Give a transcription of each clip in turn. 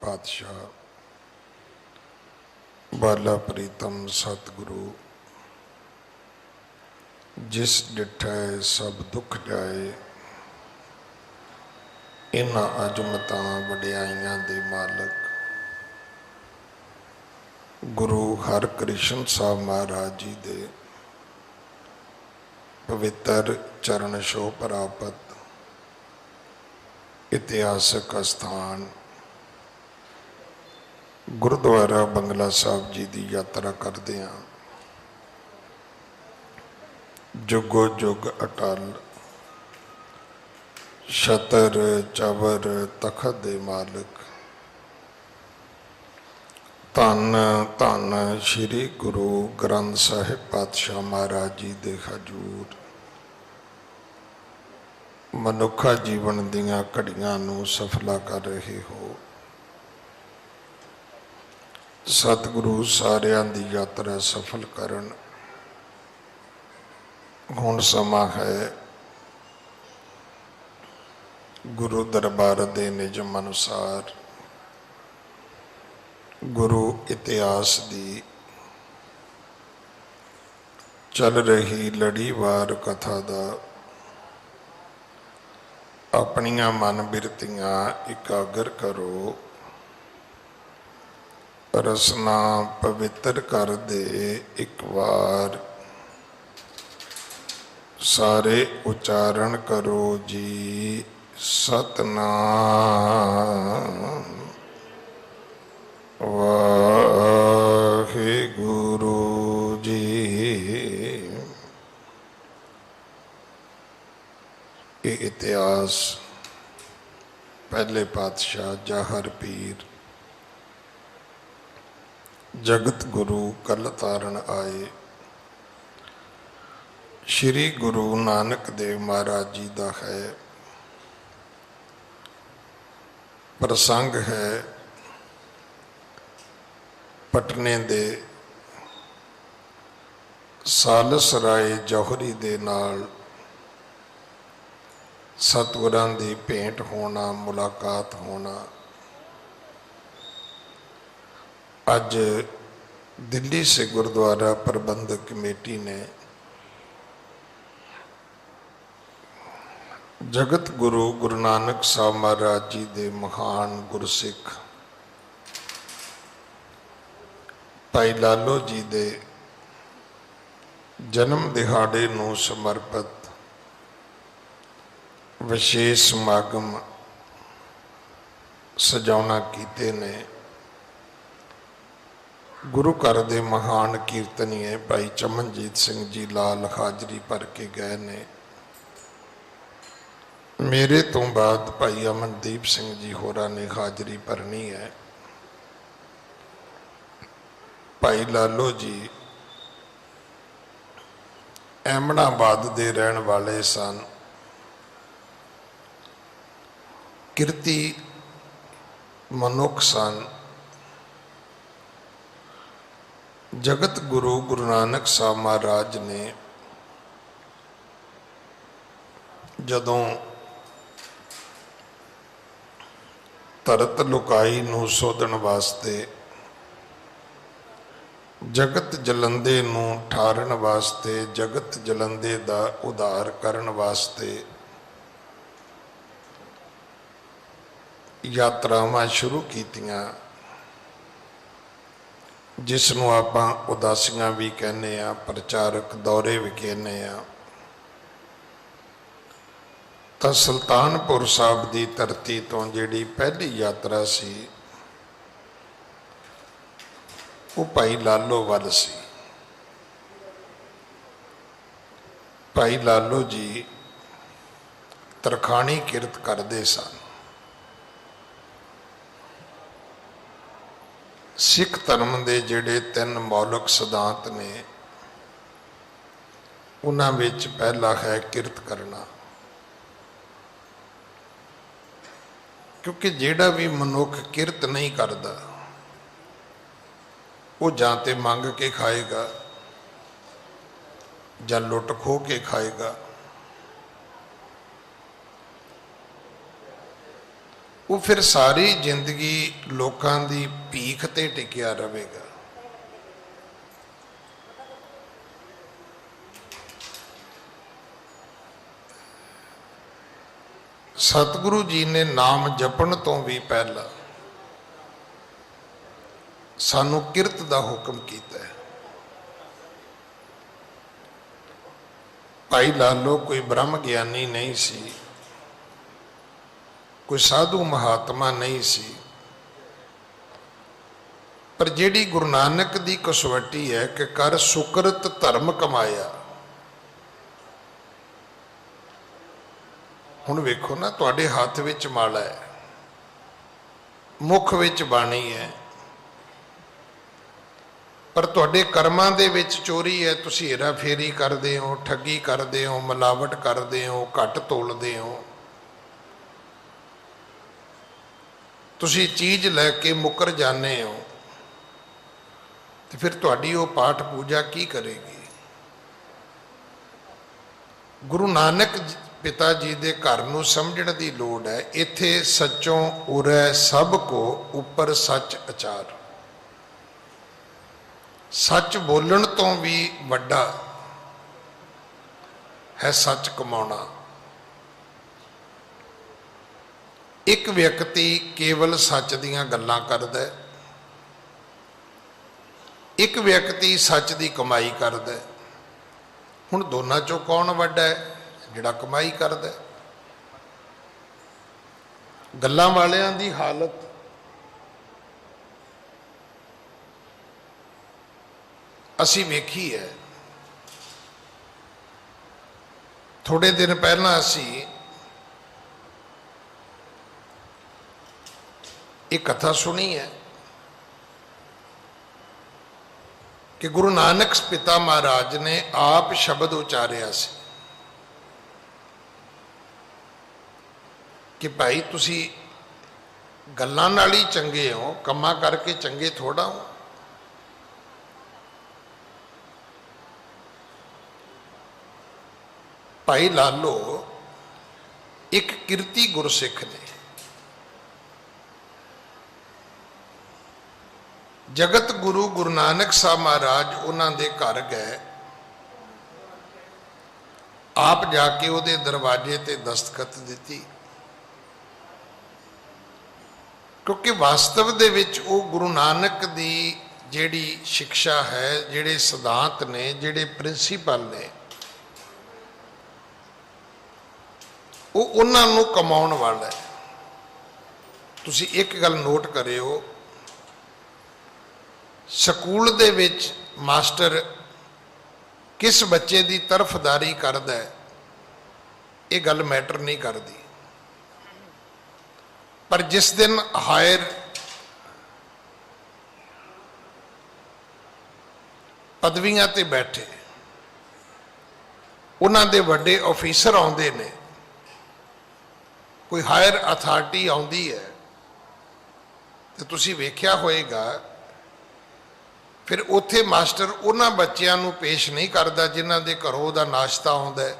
पातशाह बाला प्रीतम सतगुरु जिस डिठै सब दुख जाए। इन्हां अजमतां वडियाइयां दे मालक गुरु हरकृष्ण साहब महाराज जी दे पवित्र चरण छोह प्राप्त इतिहासक स्थान गुरुद्वारा बंगला साहब जी की यात्रा करते हैं। जुगो जुग अटल छतर चवर तखत दे मालिक धन धन श्री गुरु ग्रंथ साहिब पातशाह महाराज जी दे हजूर मनुखा जीवन दियां घड़ियां नूं सफला कर रहे हो। सतगुरु सारियां दी यात्रा सफल करन। हुण समा है गुरु दरबार दे निजम अनुसार गुरु इतिहास दी चल रही लड़ीवार कथा दा अपनियां मन बिरतियां इकागर करो। रसना पवित्र कर दे एक बार सारे उच्चारण करो जी सतनाम वाहे गुरु जी। ये इतिहास पहले पातशाह जाहर पीर जगत गुरु कल तारण आए श्री गुरु नानक देव महाराज जी का है। प्रसंग है पटने दे सालस राय जौहरी दे नाल सतगुरां दी भेंट होना, मुलाकात होना। अज दिल्ली से गुरुद्वारा प्रबंधक कमेटी ने जगत गुरु गुरु नानक साहब महाराज जी दे महान गुरसिख भाई लालो जी दे जन्म दिहाड़े नूं समर्पित विशेष समागम सजाउणा कीते ने। गुरु घर दे महान कीर्तनीय भाई चमनजीत सिंह जी लाल हाजरी भर के गए ने। मेरे तो बाद भाई अमनदीप सिंह जी होरां ने हाजरी भरनी है। भाई लालो जी अहमदाबाद दे रहन वाले सन। किरती मनुख सन। जगत गुरु गुरु नानक साहब महाराज ने जदों धरत लुकाई नूं सोधन वास्ते जगत जलंदे नूं ठारन वास्ते जगत जलंदे दा उधार करन वास्ते यात्रावां शुरू कीतियां, जिसनों आपां उदासियां भी कहने आ, प्रचारक दौरे भी कहने आ। तो सुल्तानपुर साहब की धरती तो जिहड़ी पहली यात्रा सी वो भाई लालो वल सी। भाई लालो जी तरखाणी किरत करते सन। सिख धर्म के जिहड़े 3 मौलिक सिद्धांत ने उन्हां विच पहला है किरत करना। क्योंकि जिहड़ा भी मनुख किरत नहीं करता वो जां ते मंग के खाएगा जां लुट खो के खाएगा। वो फिर सारी जिंदगी लोकां दी भीख ते टिकिया रहेगा। सतगुरु जी ने नाम जपण तो भी पहला सानू किरत दा हुक्म कीता है। भाई लालो कोई ब्रह्म ज्ञानी नहीं सी, कोई साधु महात्मा नहीं सी, पर जेड़ी गुरु नानक दी कसवटी है कि कर सुकृत धर्म कमाया। हुण वेखो ना, तुहाडे हाथ विच माला है, मुख विच बाणी है, पर तुहाडे कर्मां दे विच चोरी है। तुसीं हेरा फेरी करदे हो, ठगी करदे हो, मिलावट करदे हो, घट तोलदे हो, तुसीं चीज़ लैके मुकर जाने हो, तो फिर तुहाडी वो पाठ पूजा की करेगी। गुरु नानक पिता जी दे घर नूं समझण दी लोड़ है। इत्थे सच्चों उरै सब को उपर सच अचार। सच बोलण तो भी वड्डा है सच कमाउणा। एक व्यक्ति केवल सच दीयां गल्लां करदा है, एक व्यक्ति सच दी कमाई करदा है। हुण दोनां चों कौन वड्डा है? जिहड़ा कमाई करदा है। गल्लां वालियां दी हालत असी वेखी है। थोड़े दिन पहला असी एक कथा सुनी है कि गुरु नानक पिता महाराज ने आप शब्द उचारिया सी कि भाई तुसी गल्लां नाल ही चंगे हो, कम्मां करके चंगे थोड़ा हो। भाई लालो एक किरती गुरसिख ने जगत गुरु गुरु नानक साहब महाराज उन्होंने दे घर गए। आप जाके उहदे दरवाजे ते दस्तखत दी, क्योंकि वास्तव दे विच वो गुरु नानक दी जिहड़ी शिक्षा है, जिहड़े सिद्धांत ने, जिहड़े प्रिंसीपल ने, वो उन्होंने कमाउण वाला है। तुसी एक गल नोट करियो, स्कूल दे विच मास्टर किस बच्चे की तरफदारी करदा है, ये गल मैटर नहीं करती। पर जिस दिन हायर पदवियां ते बैठे उन्हां दे वड्डे ऑफिसर आउंदे ने, कोई हायर अथॉरिटी आउंदी है, तो तुसी वेख्या होएगा फिर उत्थे मास्टर उन्हां बच्चों नूं पेश नहीं करता जिन्हां दे घरों दा नाश्ता आउंदा है,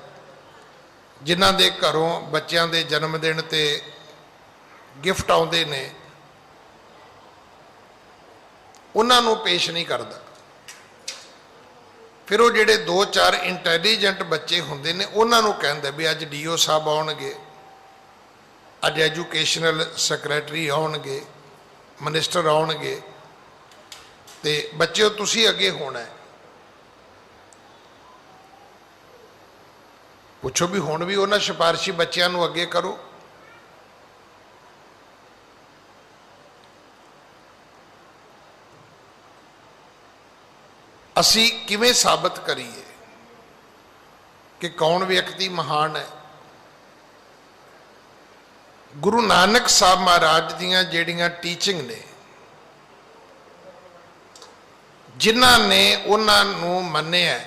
जिन्हां दे घरों बच्चों के जन्मदिन ते गिफ्ट आउंदे ने, उन्हां नूं पेश नहीं करता। फिर वो जिहड़े दो चार इंटैलीजेंट बच्चे हुंदे ने उन्हां नूं कहंदा भी अज डीओ साहब आउणगे, अज एजुकेशनल सैक्रैटरी आउणगे, मिनिस्टर आउणगे, ते बच्चों तुसी अगे होना है। पुछो भी हुण भी उन्हां सिफारशी बच्चों नूं अगे करो। असी किवें साबित करिए कि कौन व्यक्ति महान है? गुरु नानक साहब महाराज दीयां जिहड़ियां टीचिंग ने, जिन्हां ने उन्होंने मन्निया,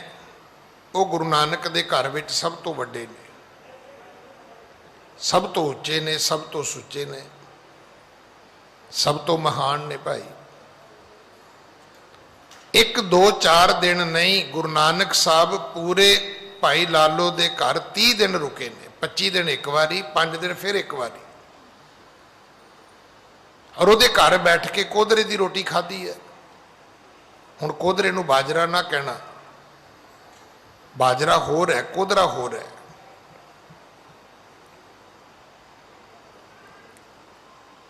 वो गुरु नानक दे घर विच सब तो वड्डे ने, सब तो उच्चे ने, सब तो सुच्चे ने, सब तो महान ने। भाई एक दो चार दिन नहीं, गुरु नानक साहब पूरे भाई लालो दे घर 30 दिन रुके ने। 25 दिन एक बारी, 5 दिन फिर एक बारी। और ਉਹਦੇ घर बैठ के कोदरे की रोटी खाधी है। हुण कोदरे नूं बाजरा ना कहना, बाजरा होर है, कोदरा होर है।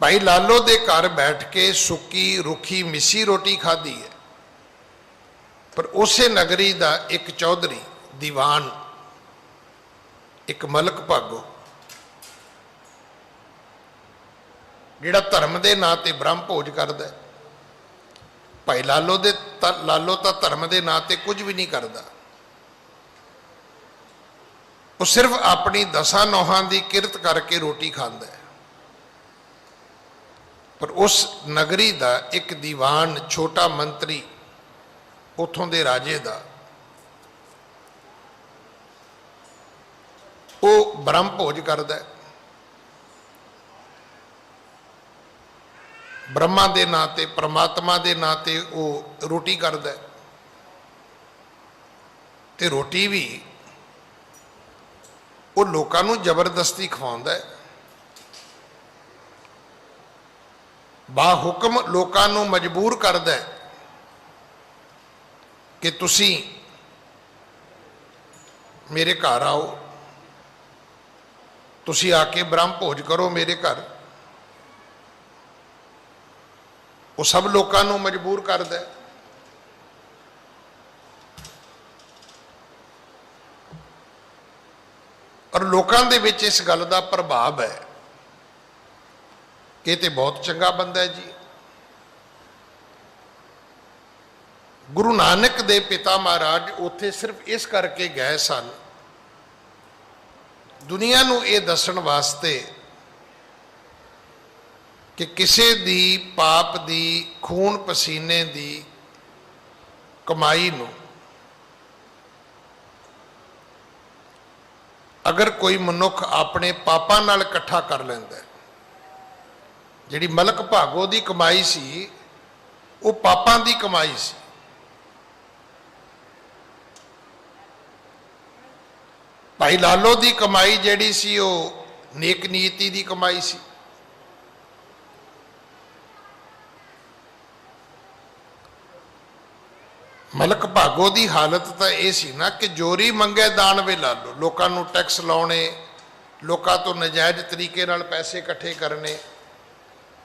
भाई लालो दे घर बैठ के सुक्की रुखी मिसी रोटी खाधी है, पर उसे नगरी का एक चौधरी दीवान, एक मलक भागो, जिहड़ा धर्म के नां ते ब्रह्म भोज करदा है। भाई लालो तो धर्म के नां ते कुछ भी नहीं करता, वो सिर्फ अपनी 10 नौहां की किरत करके रोटी खांदा है। पर उस नगरी का एक दीवान, छोटा मंत्री, उथों दे राजे का, वो ब्रह्म भोज करदा है। ब्रह्मा के नां ते, परमात्मा के नां ते वो रोटी करदा है। ते रोटी भी वो लोकां नूं जबरदस्ती खवाउंदा है, बाहुक्म लोकां नूं मजबूर करदा है कि तुसीं मेरे घर आओ, तुसीं आके ब्रह्म भोज करो मेरे घर। वो सब लोगों को मजबूर करता है। और लोगों के विच इस गल का प्रभाव है कि ये बहुत चंगा बंदा है जी। गुरु नानक दे पिता महाराज उत्थे सिर्फ इस करके गए सन, दुनिया नूं ये दसण वास्ते कि किसी दी पाप दी, खून पसीने दी कमाई नूं अगर कोई मनुख अपने पापां नाल इकट्ठा कर लैंदा है, जिहड़ी मलक भागो दी कमाई सी वो पापां दी कमाई सी। भाई लालो दी कमाई जिहड़ी सी वो नेक नीति दी कमाई सी। मलक भागो की हालत तो यह सी ना कि जोरी मंगे दान वे ला लो, लोगों को टैक्स लाने, लोगों तो नजायज तरीके नाल पैसे इकट्ठे करने,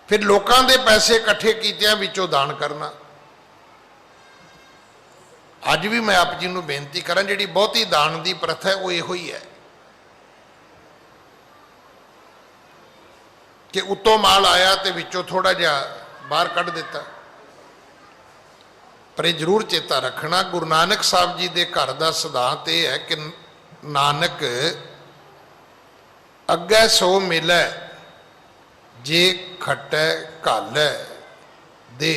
फिर लोगों के पैसे इकट्ठे कीतियां विचों दान करना। अज भी मैं आप जी को बेनती करा, जी बहुती दान की प्रथा है वो यो ही है कि उत्तों माल आया तो विचों थोड़ा जिहा बाहर कढ़ दिता। पर यह जरूर चेता रखना, गुरु नानक साहब जी के घर का सिद्धांत यह है कि नानक अगे सो मिलै जे खटै घालै दे।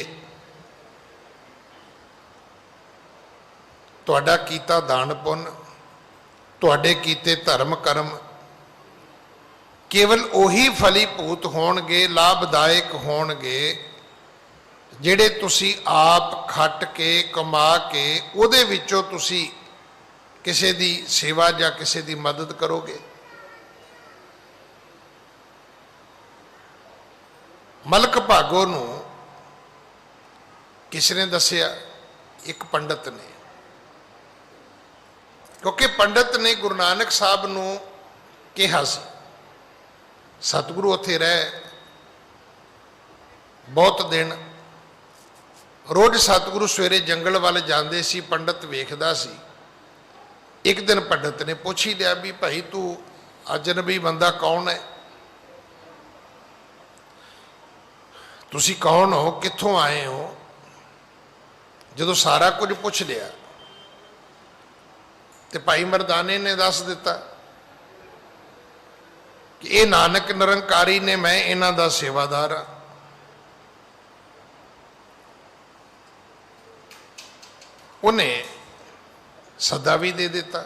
तुहाडा कीता दान पुण्य, तुहाडे कीते धर्म कर्म केवल उही फलीभूत होणगे, लाभदायक होणगे ਜਿਹੜੇ ਤੁਸੀਂ आप खट के कमा के ਉਹਦੇ ਵਿੱਚੋਂ ਤੁਸੀਂ ਕਿਸੇ ਦੀ ਸੇਵਾ ਜਾਂ ਕਿਸੇ ਦੀ ਮਦਦ ਕਰੋਗੇ। ਮਲਕ ਭਾਗੋ ਨੂੰ किस ने दसिया? एक पंडित ने, क्योंकि पंडित ने गुरु नानक साहब ਨੂੰ ਕਿਹਾ ਸੀ। सतगुरु उत्थे रहे बहुत दिन, रोज सतगुरु सवेरे जंगल वाल जाते सी, पंडित वेखदा सी। एक दिन पंडित ने पूछ ही लिया भी भाई तू अजनबी बंदा कौन है, तुसी कौन हो, कित्थों आए हो? जो सारा कुछ पूछ लिया तो भाई मरदाने ने दस दिता कि ये नानक निरंकारी ने, मैं इन्हां दा सेवादार हाँ। उन्हें सदा भी दे दिता,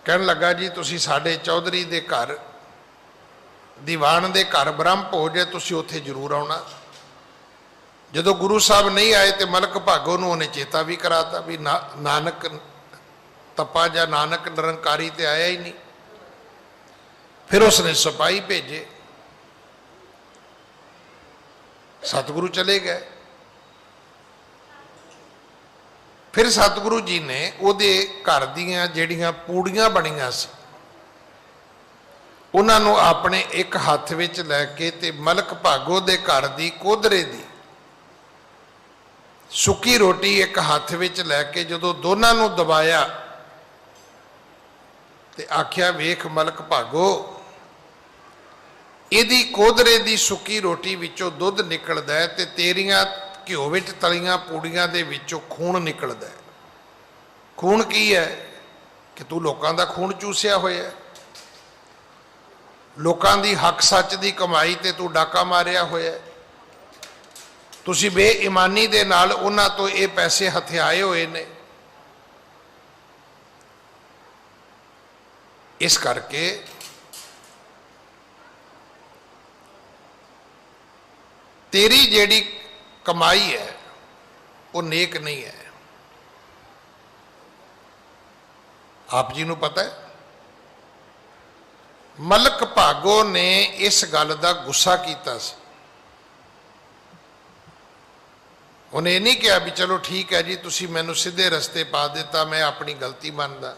कहन लगा जी तुसी साडे चौधरी दे घर, दीवान दे घर ब्रह्म भोज है, तुसी उत्थे जरूर आउणा। जदों गुरु साहब नहीं आए तो मलक भागो नूं उन्हें चेता भी कराता भी नानक तपा जा नानक निरंकारी ते आया ही नहीं। फिर उसने सिपाही भेजे, सतगुरु चले गए। फिर सतगुरु जी ने उहदे घर दीयां जिहड़ियां पूड़ियां बणीआं सी उन्हां नूं अपने एक हत्थ विच लैके ते मलक भागो दे घर दी कोदरे दी सुक्की रोटी एक हत्थ विच लैके जदों दोनां नूं दबाया ते आख्या वेख मलक भागो, इहदी कोदरे दी सुक्की रोटी विचों दुध निकलदा है ते तेरियां घिओ विच तलियां पूड़ियां दे विचों खून निकलदा है। खून की है कि तू लोकां दा खून चूसिया होया, लोकां दी हक सच दी कमाई ते तू डाका मारिया होया, तुसी बेईमानी दे नाल उन्हां तो ये पैसे हथियाए होए ने। इस करके तेरी जेड़ी कमाई है वो नेक नहीं है। आप जी नूं पता है, मलक भागो ने इस गल का गुस्सा किया सी। उन्हें नहीं कहा भी चलो ठीक है जी तुसी मैनू सीधे रस्ते पा दिता, मैं अपनी गलती मानदा।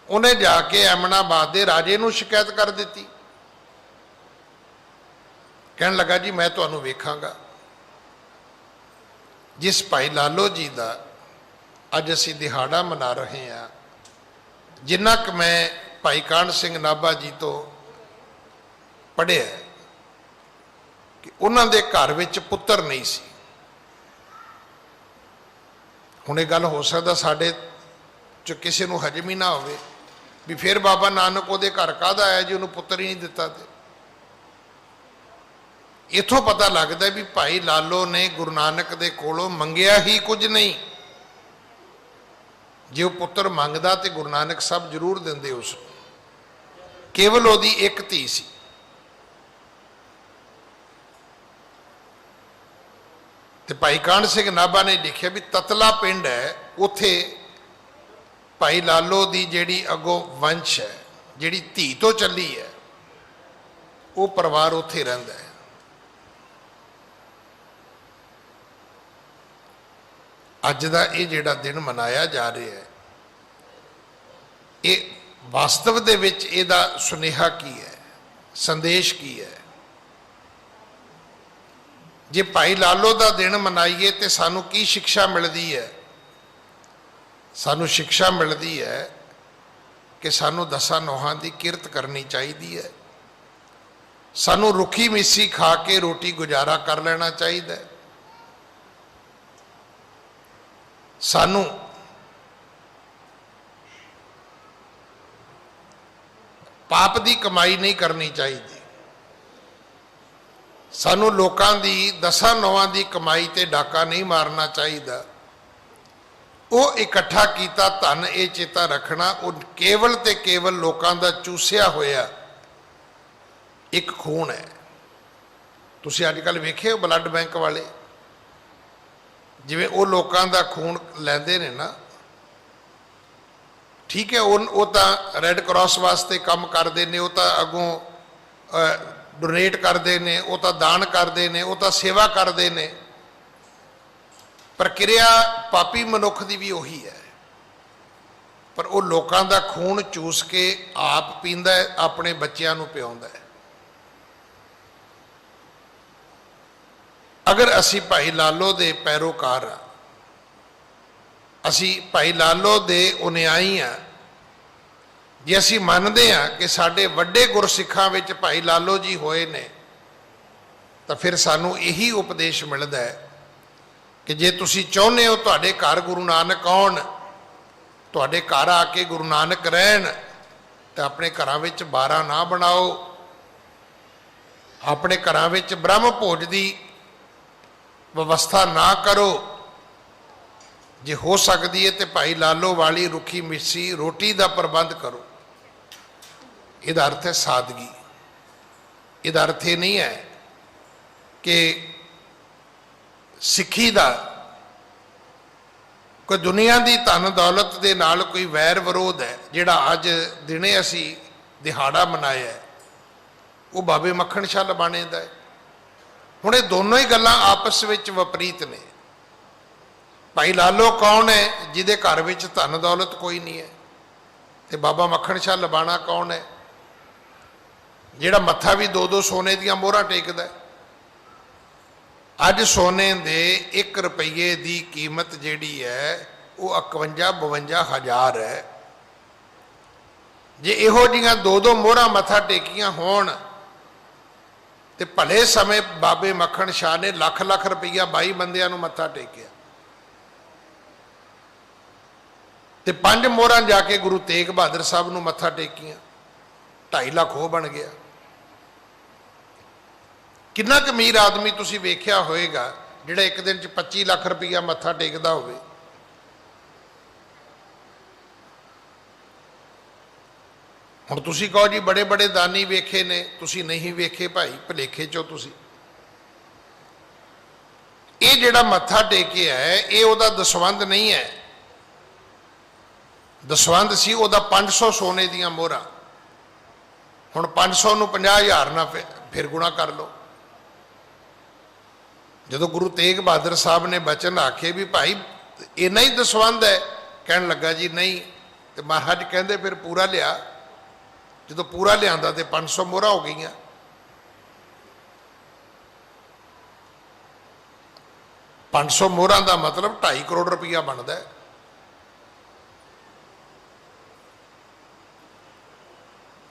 उन्हें जाके एमनाबाद के राजे नूं शिकायत कर दी। कहन लगा जी मैं तुहानूं वेखांगा। जिस भाई लालो जी का अज असी दिहाड़ा मना रहे हैं, जिन्ना क मैं भाई कान सिंह नाभा जी तो पढ़िया कि उन्हां दे घर विच पुत्तर नहीं सी। हुण गल हो सकदा साडे च किसी नूं हजम ही ना होवे भी फिर बाबा नानक उहदे घर काहदा आया जी उन्होंने पुत्तर ही नहीं दिता। इथों पता लगता भी भाई लालो ने गुरु नानक दे कोलों मंगिया ही कुछ नहीं। जे वो पुत्र मंगदा तो गुरु नानक सब जरूर देंदे उस, केवल ओदी एक धी सी। ते भाई कान सिंह नाभा ने लिखिया भी ततला पिंड है, उथे भाई लालो दी जेड़ी अगों वंश है, जेड़ी धी तो चली है, वो परिवार उथे रहिंदा है। अज का ये जिहड़ा दिन मनाया जा रहा है, ये वास्तव दे विच इहदा सुनेहा की है, संदेश की है। जे भाई लालो का दिन मनाइए तो सानू की शिक्षा मिलती है? सानू शिक्षा मिलती है कि सानू दसां नौहां की किरत करनी चाहिए है। सानू रुखी मिस्सी खा के रोटी गुजारा कर लेना चाहिए। सानू पाप की कमाई नहीं करनी चाहिए। सानू लोकां दी दसां नौहां की कमाई ते डाका नहीं मारना चाहिए। वो इकट्ठा किया धन ये चेता रखना, वो केवल ते केवल लोकां दा चूसिया होया एक खून है। तुसीं अजकल वेखे ब्लड बैंक वाले जिवें वो लोकां दा खून लैंदे ने ना, ठीक है वो तो रैड क्रॉस वास्ते काम करते हैं, वो तो अगों डोनेट करते हैं, वो तो दान करते हैं, वो तो सेवा करते हैं। प्रक्रिया पापी मनुख की भी उही है, पर वो लोगों का खून चूस के आप पींदा है, अपने बच्चों को पियाउंदा है। अगर असी भाई लालो दे पैरोकार हाँ, असी भाई लालो दे अनुयायी हाँ, जे असी मानते हाँ कि साडे वड्डे गुरसिखां विच भाई लालो जी होए ने, तो फिर सानू यही उपदेश मिलता है कि जे तुसी चाहुंदे हो तुहाडे घर गुरु नानक आउण, तुहाडे घर आके गुरु नानक रहन, तो अपने घरां विच बारां ना बनाओ, अपने घरां विच ब्रह्म भोज की व्यवस्था ना करो। जे हो सकती है तो भाई लालो वाली रुखी मिस्सी रोटी का प्रबंध करो। इसका अर्थ है सादगी। इसका अर्थ ये नहीं है कि सिक्खी का कोई दुनिया की धन दौलत के नाल कोई वैर विरोध है। जिहड़ा अज दिने असी दिहाड़ा मनाया है वो बाबे मक्खण शाह लबाणे दा है। ਹੁਣ ਇਹ ਦੋਨੋਂ ਹੀ ਗੱਲਾਂ आपस ਵਿੱਚ ਵਿਪਰੀਤ ਨੇ। ਭਾਈ ਲਾਲੋ ਕੌਣ ਹੈ? ਜਿਹਦੇ ਘਰ ਵਿੱਚ ਧਨ ਦੌਲਤ ਕੋਈ ਨਹੀਂ ਹੈ। ਤੇ ਬਾਬਾ ਮੱਖਣ ਸ਼ਾਹ ਲਬਾਣਾ ਕੌਣ ਹੈ? ਜਿਹੜਾ ਮੱਥਾ ਵੀ 2-2 ਸੋਨੇ ਦੀਆਂ ਮੋਹਰਾਂ ਟੇਕਦਾ ਹੈ। ਅੱਜ ਸੋਨੇ ਦੇ 1 ਰੁਪਈਏ ਦੀ ਕੀਮਤ ਜਿਹੜੀ ਹੈ ਉਹ 51-52 ਹਜ਼ਾਰ ਹੈ। ਜੇ ਇਹੋ ਜਿਹੀਆਂ 2-2 ਮੋਹਰਾਂ ਮੱਥਾ ਟੇਕੀਆਂ ਹੋਣ ਤੇ ਭਲੇ ਸਮੇਂ ਬਾਬੇ ਮੱਖਣ ਸ਼ਾਹ ਨੇ ਲੱਖ ਰੁਪਈਆ 22 ਬੰਦਿਆਂ ਨੂੰ ਮੱਥਾ ਟੇਕਿਆ ਤੇ 5 ਮੋਹਰਾਂ ਜਾ ਕੇ ਗੁਰੂ ਤੇਗ ਬਹਾਦਰ ਸਾਹਿਬ ਨੂੰ ਮੱਥਾ ਟੇਕੀਆਂ, 2.5 ਲੱਖ ਉਹ ਬਣ ਗਿਆ। ਕਿੰਨਾ ਕੁ ਅਮੀਰ ਆਦਮੀ ਤੁਸੀਂ ਵੇਖਿਆ ਹੋਏਗਾ ਜਿਹੜਾ ਇੱਕ ਦਿਨ 'ਚ 25 ਲੱਖ ਰੁਪਈਆ ਮੱਥਾ ਟੇਕਦਾ ਹੋਵੇ। ਹੁਣ ਤੁਸੀਂ ਕਹੋ ਜੀ ਬੜੇ ਬੜੇ ਦਾਨੀ ਵੇਖੇ ਨੇ, ਤੁਸੀਂ ਨਹੀਂ ਵੇਖੇ ਭਾਈ, ਭੁਲੇਖੇ 'ਚੋਂ ਤੁਸੀਂ। ਇਹ ਜਿਹੜਾ ਮੱਥਾ ਟੇਕਿਆ ਹੈ ਇਹ ਉਹਦਾ ਦਸਵੰਧ ਨਹੀਂ ਹੈ। ਦਸਵੰਧ ਸੀ ਉਹਦਾ 500 ਸੋਨੇ ਦੀਆਂ ਮੋਹਰਾਂ। ਹੁਣ 500 ਨੂੰ 50,000 ਨਾਲ ਫਿਰ ਗੁਣਾ ਕਰ ਲਓ। ਜਦੋਂ ਗੁਰੂ ਤੇਗ ਬਹਾਦਰ ਸਾਹਿਬ ਨੇ ਬਚਨ ਆਖੇ ਵੀ ਭਾਈ ਇੰਨਾ ਹੀ ਦਸਵੰਧ ਹੈ, ਕਹਿਣ ਲੱਗਾ ਜੀ ਨਹੀਂ। ਤੇ ਮਹਾਰਾਜ ਕਹਿੰਦੇ ਫਿਰ ਪੂਰਾ ਲਿਆ। ਜਦੋਂ ਪੂਰਾ ਲਿਆਂਦਾ ਤੇ 500 ਮੋਹਰਾਂ ਹੋ ਗਈਆਂ। $500 ਮੋਹਰਾਂ ਦਾ ਮਤਲਬ 2.5 ਕਰੋੜ ਰੁਪਈਆ ਬਣਦਾ ਹੈ।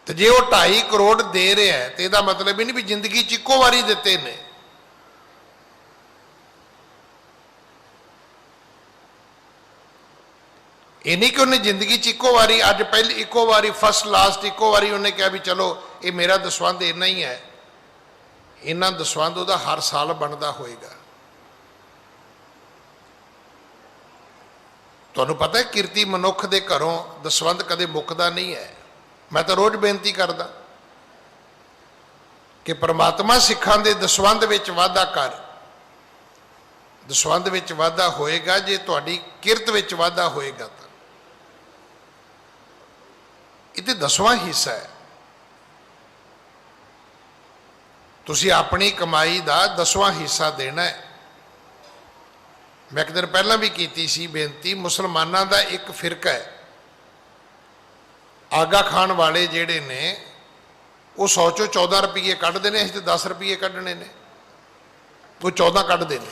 ਤੇ ਜੇ ਉਹ 2.5 ਕਰੋੜ ਦੇ ਰਿਹਾ ਹੈ ਤੇ ਇਹਦਾ ਮਤਲਬ ਇਹ ਨਹੀਂ ਵੀ ਜ਼ਿੰਦਗੀ 'ਚ ਇੱਕੋ ਵਾਰੀ ਦਿੱਤੇ ਨੇ। ਇਹ ਨਹੀਂ ਕਿ ਉਹਨੇ ਜ਼ਿੰਦਗੀ 'ਚ ਇੱਕੋ ਵਾਰੀ, ਅੱਜ ਪਹਿਲੀ ਇੱਕੋ ਵਾਰੀ, ਫਸਟ ਲਾਸਟ ਇੱਕੋ ਵਾਰੀ ਉਹਨੇ ਕਿਹਾ ਵੀ ਚਲੋ ਇਹ ਮੇਰਾ ਦਸਵੰਧ ਇੰਨਾ ਹੀ ਹੈ। ਇੰਨਾ ਦਸਵੰਧ ਉਹਦਾ ਹਰ ਸਾਲ ਬਣਦਾ ਹੋਏਗਾ। ਤੁਹਾਨੂੰ ਪਤਾ ਹੈ ਕਿਰਤੀ ਮਨੁੱਖ ਦੇ ਘਰੋਂ ਦਸਵੰਧ ਕਦੇ ਮੁੱਕਦਾ ਨਹੀਂ ਹੈ। ਮੈਂ ਤਾਂ ਰੋਜ਼ ਬੇਨਤੀ ਕਰਦਾ ਕਿ ਪ੍ਰਮਾਤਮਾ ਸਿੱਖਾਂ ਦੇ ਦਸਵੰਧ ਵਿੱਚ ਵਾਧਾ ਕਰ। ਦਸਵੰਧ ਵਿੱਚ ਵਾਧਾ ਹੋਏਗਾ ਜੇ ਤੁਹਾਡੀ ਕਿਰਤ ਵਿੱਚ ਵਾਧਾ ਹੋਏਗਾ ਤਾਂ। ਇਹ ਤੇ 10ਵਾਂ ਹਿੱਸਾ ਹੈ। ਤੁਸੀਂ ਆਪਣੀ ਕਮਾਈ ਦਾ 10ਵਾਂ ਹਿੱਸਾ ਦੇਣਾ ਹੈ। ਮੈਂ ਇੱਕ ਦਿਨ ਪਹਿਲਾਂ ਵੀ ਕੀਤੀ ਸੀ ਬੇਨਤੀ, ਮੁਸਲਮਾਨਾਂ ਦਾ ਇੱਕ ਫਿਰਕਾ ਹੈ, ਆਗਾ ਖਾਨ ਵਾਲੇ ਜਿਹੜੇ ਨੇ ਉਹ 100 ਚੋਂ 14 ਰੁਪਈਏ ਕੱਢਦੇ ਨੇ, ਅਸੀਂ ਤੇ 10 ਰੁਪਈਏ ਕੱਢਣੇ ਨੇ। ਉਹ 14 ਕੱਢਦੇ ਨੇ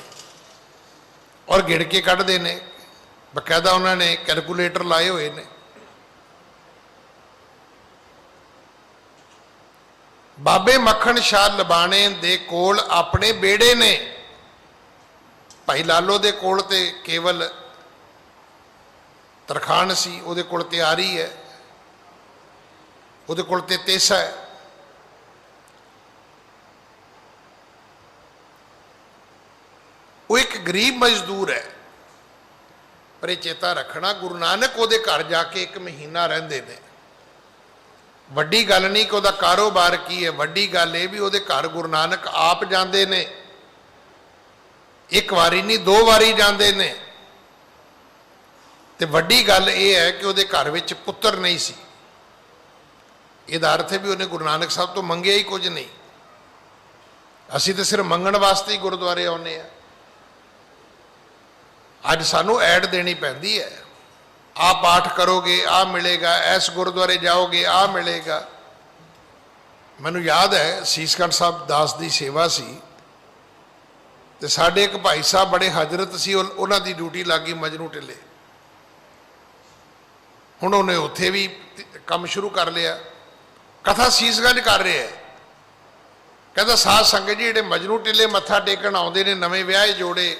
ਔਰ ਗਿਣ ਕੇ ਕੱਢਦੇ ਨੇ। ਬਕਾਇਦਾ ਉਹਨਾਂ ਨੇ ਕੈਲਕੂਲੇਟਰ ਲਾਏ ਹੋਏ ਨੇ। ਬਾਬੇ ਮੱਖਣ ਸ਼ਾਹ ਲਬਾਣੇ ਦੇ ਕੋਲ ਆਪਣੇ ਬੇੜੇ ਨੇ। ਭਾਈ ਲਾਲੋ ਦੇ ਕੋਲ ਤੇ ਕੇਵਲ ਤਰਖਾਣ ਸੀ, ਉਹਦੇ ਕੋਲ ਤਿਆਰੀ ਹੈ, ਉਹਦੇ ਕੋਲ ਤੇ ਤੇਸਾ ਹੈ। ਉਹ ਇੱਕ ਗਰੀਬ ਮਜ਼ਦੂਰ ਹੈ। ਪਰ ਇਹ ਚੇਤਾ ਰੱਖਣਾ, ਗੁਰੂ ਨਾਨਕ ਉਹਦੇ ਘਰ ਜਾ ਕੇ 1 ਮਹੀਨਾ ਰਹਿੰਦੇ ਨੇ। ਵੱਡੀ ਗੱਲ ਨਹੀਂ ਕਿ ਉਹਦਾ ਕਾਰੋਬਾਰ ਕੀ ਹੈ, ਵੱਡੀ ਗੱਲ ਇਹ ਵੀ ਉਹਦੇ ਘਰ ਗੁਰੂ ਨਾਨਕ ਆਪ ਜਾਂਦੇ ਨੇ। 1 ਵਾਰੀ ਨਹੀਂ 2 ਵਾਰੀ ਜਾਂਦੇ ਨੇ। ਤੇ ਵੱਡੀ ਗੱਲ ਇਹ ਹੈ ਕਿ ਉਹਦੇ ਘਰ ਵਿੱਚ ਪੁੱਤਰ ਨਹੀਂ ਸੀ। ਇਹਦਾ ਅਰਥ ਹੈ ਵੀ ਉਹਨੇ ਗੁਰੂ ਨਾਨਕ ਸਾਹਿਬ ਤੋਂ ਮੰਗਿਆ ਹੀ ਕੁਝ ਨਹੀਂ। ਅਸੀਂ ਤਾਂ ਸਿਰਫ ਮੰਗਣ ਵਾਸਤੇ ਹੀ ਗੁਰਦੁਆਰੇ ਆਉਂਦੇ ਆ। ਅੱਜ ਸਾਨੂੰ ਐਡ ਦੇਣੀ ਪੈਂਦੀ ਹੈ, ਆਹ ਪਾਠ ਕਰੋਗੇ ਆਹ ਮਿਲੇਗਾ, ਇਸ ਗੁਰਦੁਆਰੇ ਜਾਓਗੇ ਆਹ ਮਿਲੇਗਾ। ਮੈਨੂੰ ਯਾਦ ਹੈ ਸੀਸਗੰਜ ਸਾਹਿਬ ਦਾਸ ਦੀ ਸੇਵਾ ਸੀ ਤੇ ਸਾਡੇ ਇੱਕ ਭਾਈ ਸਾਹਿਬ ਬੜੇ ਹਜ਼ਰਤ ਸੀ, ਉਹਨਾਂ ਦੀ ਡਿਊਟੀ ਲੱਗ ਗਈ ਮਜਨੂ ਢਿੱਲੇ। ਹੁਣ ਉਹਨੇ ਉੱਥੇ ਵੀ ਕੰਮ ਸ਼ੁਰੂ ਕਰ ਲਿਆ, ਕਥਾ ਸੀਸਗੰਜ ਕਰ ਰਿਹਾ। ਕਹਿੰਦਾ ਸਾਧ ਸੰਗਤ ਜੀ ਜਿਹੜੇ ਮਜਨੂ ਢਿੱਲੇ ਮੱਥਾ ਟੇਕਣ ਆਉਂਦੇ ਨੇ, ਨਵੇਂ ਵਿਆਹੇ ਜੋੜੇ,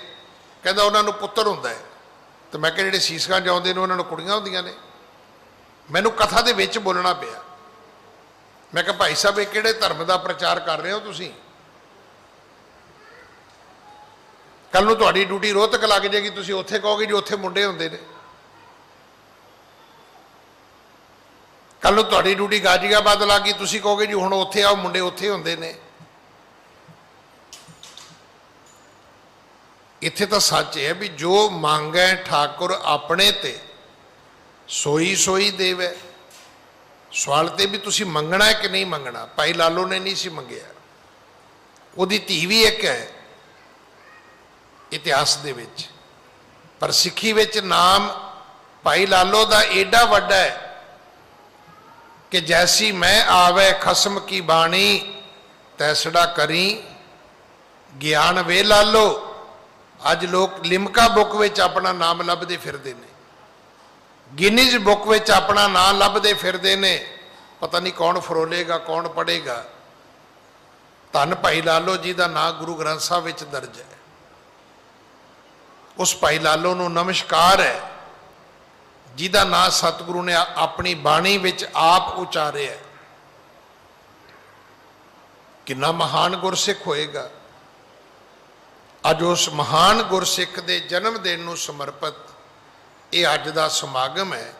ਕਹਿੰਦਾ ਉਹਨਾਂ ਨੂੰ ਪੁੱਤਰ ਹੁੰਦਾ ਹੈ। ਤੇ ਮੈਂ ਕਿਹਾ ਜਿਹੜੇ ਸੀਸਗੰਜ ਆਉਂਦੇ ਨੇ ਉਹਨਾਂ ਨੂੰ ਕੁੜੀਆਂ ਹੁੰਦੀਆਂ ਨੇ। ਮੈਨੂੰ ਕਥਾ ਦੇ ਵਿੱਚ ਬੋਲਣਾ ਪਿਆ। ਮੈਂ ਕਿਹਾ ਭਾਈ ਸਾਹਿਬ ਇਹ ਕਿਹੜੇ ਧਰਮ ਦਾ ਪ੍ਰਚਾਰ ਕਰ ਰਹੇ ਹੋ ਤੁਸੀਂ? ਕੱਲ ਨੂੰ ਤੁਹਾਡੀ ਡਿਊਟੀ ਰੋਹਤਕ ਲੱਗ ਜਾਏਗੀ, ਤੁਸੀਂ ਉੱਥੇ ਕਹੋਗੇ ਜੀ ਉੱਥੇ ਮੁੰਡੇ ਹੁੰਦੇ ਨੇ। ਕੱਲ ਨੂੰ ਤੁਹਾਡੀ ਡਿਊਟੀ ਗਾਜ਼ੀਆਬਾਦ ਲੱਗ ਗਈ, ਤੁਸੀਂ ਕਹੋਗੇ ਜੀ ਹੁਣ ਉੱਥੇ ਆਓ, ਮੁੰਡੇ ਉੱਥੇ ਹੁੰਦੇ ਨੇ। ਇੱਥੇ ਤਾਂ ਸੱਚ ਹੈ ਵੀ ਜੋ ਮੰਗੈ ਠਾਕੁਰ ਆਪਣੇ ਤੇ ਸੋਈ ਸੋਈ ਦੇਵੈ। ਸਵਾਲ ਤੇ ਵੀ ਤੁਸੀਂ ਮੰਗਣਾ ਹੈ ਕਿ ਨਹੀਂ ਮੰਗਣਾ। ਭਾਈ ਲਾਲੋ ਨੇ ਨਹੀਂ ਸੀ ਮੰਗਿਆ, ਉਹਦੀ ਧੀ ਵੀ ਇੱਕ ਹੈ ਇਤਿਹਾਸ ਦੇ ਵਿੱਚ। ਪਰ ਸਿੱਖੀ ਵਿੱਚ ਨਾਮ ਭਾਈ ਲਾਲੋ ਦਾ ਏਡਾ ਵੱਡਾ ਹੈ ਕਿ ਜੈਸੀ ਮੈਂ ਆਵੇ ਖਸਮ ਕੀ ਬਾਣੀ ਤੈਸੜਾ ਕਰੀ ਗਿਆਨ ਵੇ ਲਾਲੋ। ਅੱਜ ਲੋਕ ਲਿਮਕਾ ਬੁੱਕ ਵਿੱਚ ਆਪਣਾ ਨਾਮ ਲੱਭਦੇ ਫਿਰਦੇ ਨੇ, ਗਿਨੀਜ਼ ਬੁੱਕ ਵਿੱਚ ਆਪਣਾ ਨਾਮ ਲੱਭਦੇ ਫਿਰਦੇ ਨੇ, ਪਤਾ ਨਹੀਂ ਕੌਣ ਫਰੋਲੇਗਾ ਕੌਣ ਪੜ੍ਹੇਗਾ। ਧੰਨ ਭਾਈ ਲਾਲੋ ਜੀ ਦਾ ਨਾਂ ਗੁਰੂ ਗ੍ਰੰਥ ਸਾਹਿਬ ਵਿੱਚ ਦਰਜ ਹੈ। ਉਸ ਭਾਈ ਲਾਲੋ ਨੂੰ ਨਮਸਕਾਰ ਹੈ ਜਿਹਦਾ ਨਾਂ ਸਤਿਗੁਰੂ ਨੇ ਆਪਣੀ ਬਾਣੀ ਵਿੱਚ ਆਪ ਉਚਾਰਿਆ। ਕਿੰਨਾ ਮਹਾਨ ਗੁਰਸਿੱਖ ਹੋਏਗਾ। ਅੱਜ ਉਸ ਮਹਾਨ ਗੁਰਸਿੱਖ ਦੇ ਜਨਮ ਦਿਨ ਨੂੰ ਸਮਰਪਿਤ ਇਹ ਅੱਜ ਦਾ ਸਮਾਗਮ ਹੈ,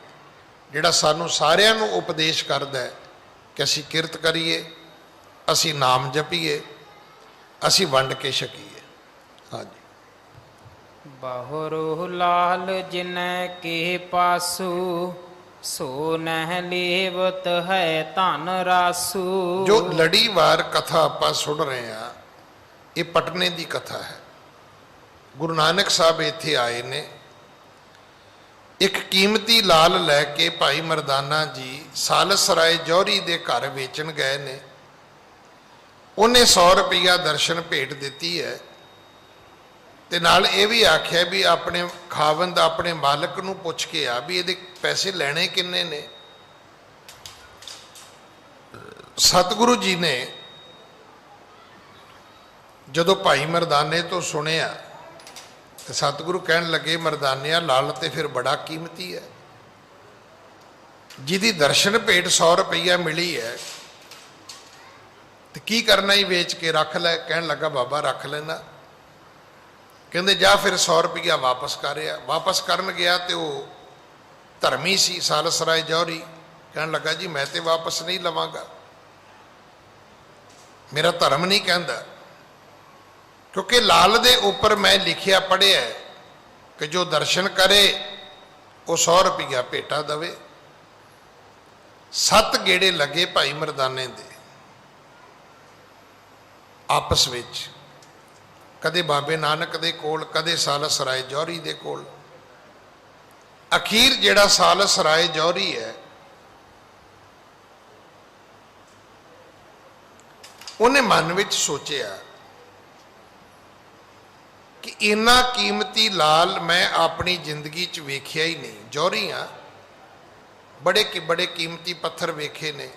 ਜਿਹੜਾ ਸਾਨੂੰ ਸਾਰਿਆਂ ਨੂੰ ਉਪਦੇਸ਼ ਕਰਦਾ ਹੈ ਕਿ ਅਸੀਂ ਕਿਰਤ ਕਰੀਏ, ਅਸੀਂ ਨਾਮ ਜਪੀਏ, ਅਸੀਂ ਵੰਡ ਕੇ ਛਕੀਏ। ਹਾਂਜੀ। ਬਹੁਰੂ ਲਾਲ ਜਿਨੈ ਕੇ ਪਾਸੂ ਸੋ ਨਹਿ ਲੇਵਤ ਹੈ ਧਨ ਰਾਸੂ। ਜੋ ਲੜੀਵਾਰ ਕਥਾ ਆਪਾਂ ਸੁਣ ਰਹੇ ਹਾਂ ਇਹ ਪਟਨੇ ਦੀ ਕਥਾ ਹੈ। ਗੁਰੂ ਨਾਨਕ ਸਾਹਿਬ ਇੱਥੇ ਆਏ ਨੇ, ਇੱਕ ਕੀਮਤੀ ਲਾਲ ਲੈ ਕੇ ਭਾਈ ਮਰਦਾਨਾ ਜੀ ਸਾਲਸਰਾਏ ਜੌਹਰੀ ਦੇ ਘਰ ਵੇਚਣ ਗਏ ਨੇ। ਉਹਨੇ 100 ਰੁਪਈਆ ਦਰਸ਼ਨ ਭੇਟ ਦਿੱਤੀ ਹੈ ਤੇ ਨਾਲ ਇਹ ਵੀ ਆਖਿਆ ਵੀ ਆਪਣੇ ਖਾਵੰਦ ਆਪਣੇ ਮਾਲਕ ਨੂੰ ਪੁੱਛ ਕੇ ਆ ਵੀ ਇਹਦੇ ਪੈਸੇ ਲੈਣੇ ਕਿੰਨੇ ਨੇ। ਸਤਿਗੁਰੂ ਜੀ ਨੇ ਜਦੋਂ ਭਾਈ ਮਰਦਾਨੇ ਤੋਂ ਸੁਣਿਆ ਤੇ ਸਤਿਗੁਰੂ ਕਹਿਣ ਲੱਗੇ, ਮਰਦਾਨਿਆ ਲਾਲ ਤੇ ਫਿਰ ਬੜਾ ਕੀਮਤੀ ਹੈ, ਜਿਹਦੀ ਦਰਸ਼ਨ ਭੇਟ 100 ਰੁਪਈਆ ਮਿਲੀ ਹੈ ਤੇ ਕੀ ਕਰਨਾ ਹੀ ਵੇਚ ਕੇ ਰੱਖ ਲੈ। ਕਹਿਣ ਲੱਗਾ ਬਾਬਾ ਰੱਖ ਲੈਣਾ। ਕਹਿੰਦੇ ਜਾ ਫਿਰ 100 ਰੁਪਈਆ ਵਾਪਸ ਕਰਿਆ। ਵਾਪਸ ਕਰਨ ਗਿਆ ਤੇ ਉਹ ਧਰਮੀ ਸੀ ਸਾਲਸਰਾਏ ਜੌਹਰੀ। ਕਹਿਣ ਲੱਗਾ ਜੀ ਮੈਂ ਤੇ ਵਾਪਸ ਨਹੀਂ ਲਵਾਂਗਾ, ਮੇਰਾ ਧਰਮ ਨਹੀਂ ਕਹਿੰਦਾ, ਕਿਉਂਕਿ ਲਾਲ ਦੇ ਉੱਪਰ ਮੈਂ ਲਿਖਿਆ ਪੜ੍ਹਿਆ ਕਿ ਜੋ ਦਰਸ਼ਨ ਕਰੇ ਉਹ 100 ਰੁਪਈਆ ਭੇਟਾ ਦੇਵੇ। 7 ਗੇੜੇ ਲੱਗੇ ਭਾਈ ਮਰਦਾਨੇ ਦੇ ਆਪਸ ਵਿੱਚ, ਕਦੇ ਬਾਬੇ ਨਾਨਕ ਦੇ ਕੋਲ, ਕਦੇ ਸਾਲਸਰਾਏ ਜੌਹਰੀ ਦੇ ਕੋਲ। ਅਖੀਰ ਜਿਹੜਾ ਸਾਲਸਰਾਏ ਜੌਹਰੀ ਹੈ ਉਹਨੇ ਮਨ ਵਿੱਚ ਸੋਚਿਆ ਕਿ ਇੰਨਾ ਕੀਮਤੀ ਲਾਲ ਮੈਂ ਆਪਣੀ ਜ਼ਿੰਦਗੀ 'ਚ ਵੇਖਿਆ ਹੀ ਨਹੀਂ। ਜੌਹਰੀ ਆ, ਬੜੇ ਕੀਮਤੀ ਪੱਥਰ ਵੇਖੇ ਨੇ,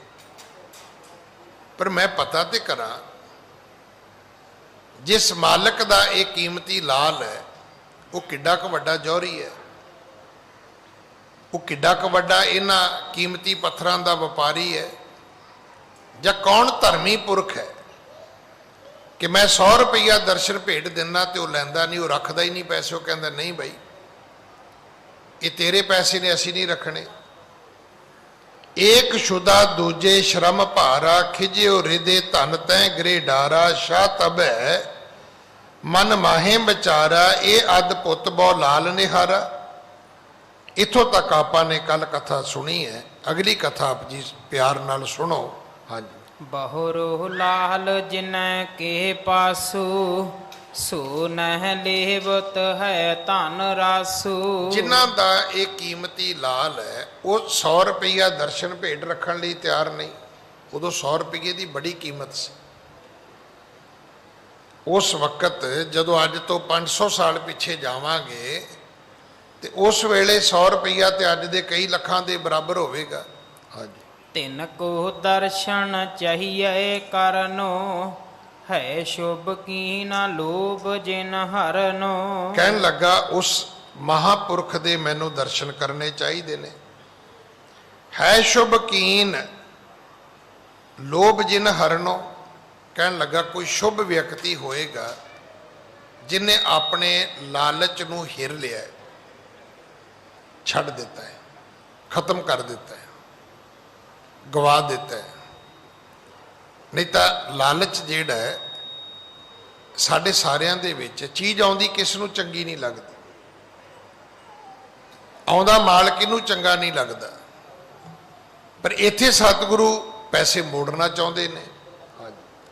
ਪਰ ਮੈਂ ਪਤਾ ਤੇ ਕਰਾਂ ਜਿਸ ਮਾਲਕ ਦਾ ਇਹ ਕੀਮਤੀ ਲਾਲ ਹੈ ਉਹ ਕਿੱਡਾ ਕੁ ਵੱਡਾ ਜੌਹਰੀ ਹੈ, ਉਹ ਕਿੱਡਾ ਕੁ ਵੱਡਾ ਇਹਨਾਂ ਕੀਮਤੀ ਪੱਥਰਾਂ ਦਾ ਵਪਾਰੀ ਹੈ, ਜਾਂ ਕੌਣ ਧਰਮੀ ਪੁਰਖ ਹੈ ਕਿ ਮੈਂ 100 ਰੁਪਈਆ ਦਰਸ਼ਨ ਭੇਟ ਦਿੰਦਾ ਤੇ ਉਹ ਲੈਂਦਾ ਨਹੀਂ, ਉਹ ਰੱਖਦਾ ਹੀ ਨਹੀਂ ਪੈਸੇ। ਉਹ ਕਹਿੰਦਾ ਨਹੀਂ ਬਾਈ ਇਹ ਤੇਰੇ ਪੈਸੇ ਨੇ, ਅਸੀਂ ਨਹੀਂ ਰੱਖਣੇ। ਏਕ ਸ਼ੁਦਾ ਦੂਜੇ ਸ਼ਰਮ ਭਾਰਾ ਖਿਜਿਓ ਰਿਦੇ ਧਨ ਤੈ ਗ੍ਰੇ ਡਾਰਾ ਸ਼ਾਹ ਤਬੈ ਮਨ ਮਾਹੇ ਵਿਚਾਰਾ ਇਹ ਅਦ ਪੁੱਤ ਬਹੁ ਲਾਲ ਨਿਹਾਰਾ। ਇੱਥੋਂ ਤੱਕ ਆਪਾਂ ਨੇ ਕੱਲ ਕਥਾ ਸੁਣੀ ਹੈ। ਅਗਲੀ ਕਥਾ ਆਪ ਜੀ ਪਿਆਰ ਨਾਲ ਸੁਣੋ। ਹਾਂਜੀ। ਬਹੁਰੂ ਲਾਲ ਜਿਨੈ ਕੇ ਪਾਸੂ ਸੋ ਨਹਿ ਲੇਵਤ ਹੈ ਧਨ ਰਾਸੂ। ਜਿਨ੍ਹਾਂ ਦਾ ਇਹ ਕੀਮਤੀ ਲਾਲ ਹੈ ਉਹ 100 ਰੁਪਈਆ ਦਰਸ਼ਨ ਭੇਟ ਰੱਖਣ ਲਈ ਤਿਆਰ ਨਹੀਂ। ਉਦੋਂ 100 ਰੁਪਈਏ ਦੀ ਬੜੀ ਕੀਮਤ ਸੀ। ਉਸ ਵਕਤ ਜਦੋਂ ਅੱਜ ਤੋਂ 500 ਸਾਲ ਪਿੱਛੇ ਜਾਵਾਂਗੇ ਤੇ ਉਸ ਵੇਲੇ 100 ਰੁਪਈਆ ਤੇ ਅੱਜ ਦੇ ਕਈ ਲੱਖਾਂ ਦੇ ਬਰਾਬਰ ਹੋਵੇਗਾ। ਹਾਂਜੀ। ਤਿਨ ਕੋ ਦਰਸ਼ਨ ਚਾਹੀਏ ਕਰਨੋ ਹੈ ਸ਼ੁਭ ਕੀ ਨਾ ਲੋਭ ਜਿਨ ਹਰਨੋ। ਕਹਿਣ ਲੱਗਾ ਉਸ ਮਹਾਪੁਰਖ ਦੇ ਮੈਨੂੰ ਦਰਸ਼ਨ ਕਰਨੇ ਚਾਹੀਦੇ ਨੇ। ਹੈ ਸ਼ੁਭ ਕੀਨ ਲੋਭ ਜਿਨ ਹਰਨੋ। ਕਹਿਣ ਲੱਗਾ ਕੋਈ ਸ਼ੁਭ ਵਿਅਕਤੀ ਹੋਏਗਾ ਜਿਨੇ ਆਪਣੇ ਲਾਲਚ ਨੂੰ ਹਿਰ ਲਿਆ, ਛੱਡ ਦਿੱਤਾ ਹੈ, ਖਤਮ ਕਰ ਦਿੱਤਾ ਹੈ, ਗਵਾ ਦਿੱਤਾ ਹੈ। ਨਹੀਂ ਤਾਂ ਲਾਲਚ ਜਿਹੜਾ ਹੈ ਸਾਡੇ ਸਾਰਿਆਂ ਦੇ ਵਿੱਚ, ਚੀਜ਼ ਆਉਂਦੀ ਕਿਸ ਨੂੰ ਚੰਗੀ ਨਹੀਂ ਲੱਗਦੀ, ਆਉਂਦਾ ਮਾਲ ਕਿਹਨੂੰ ਚੰਗਾ ਨਹੀਂ ਲੱਗਦਾ, ਪਰ ਇੱਥੇ ਸਤਿਗੁਰੂ ਪੈਸੇ ਮੋੜਨਾ ਚਾਹੁੰਦੇ ਨੇ।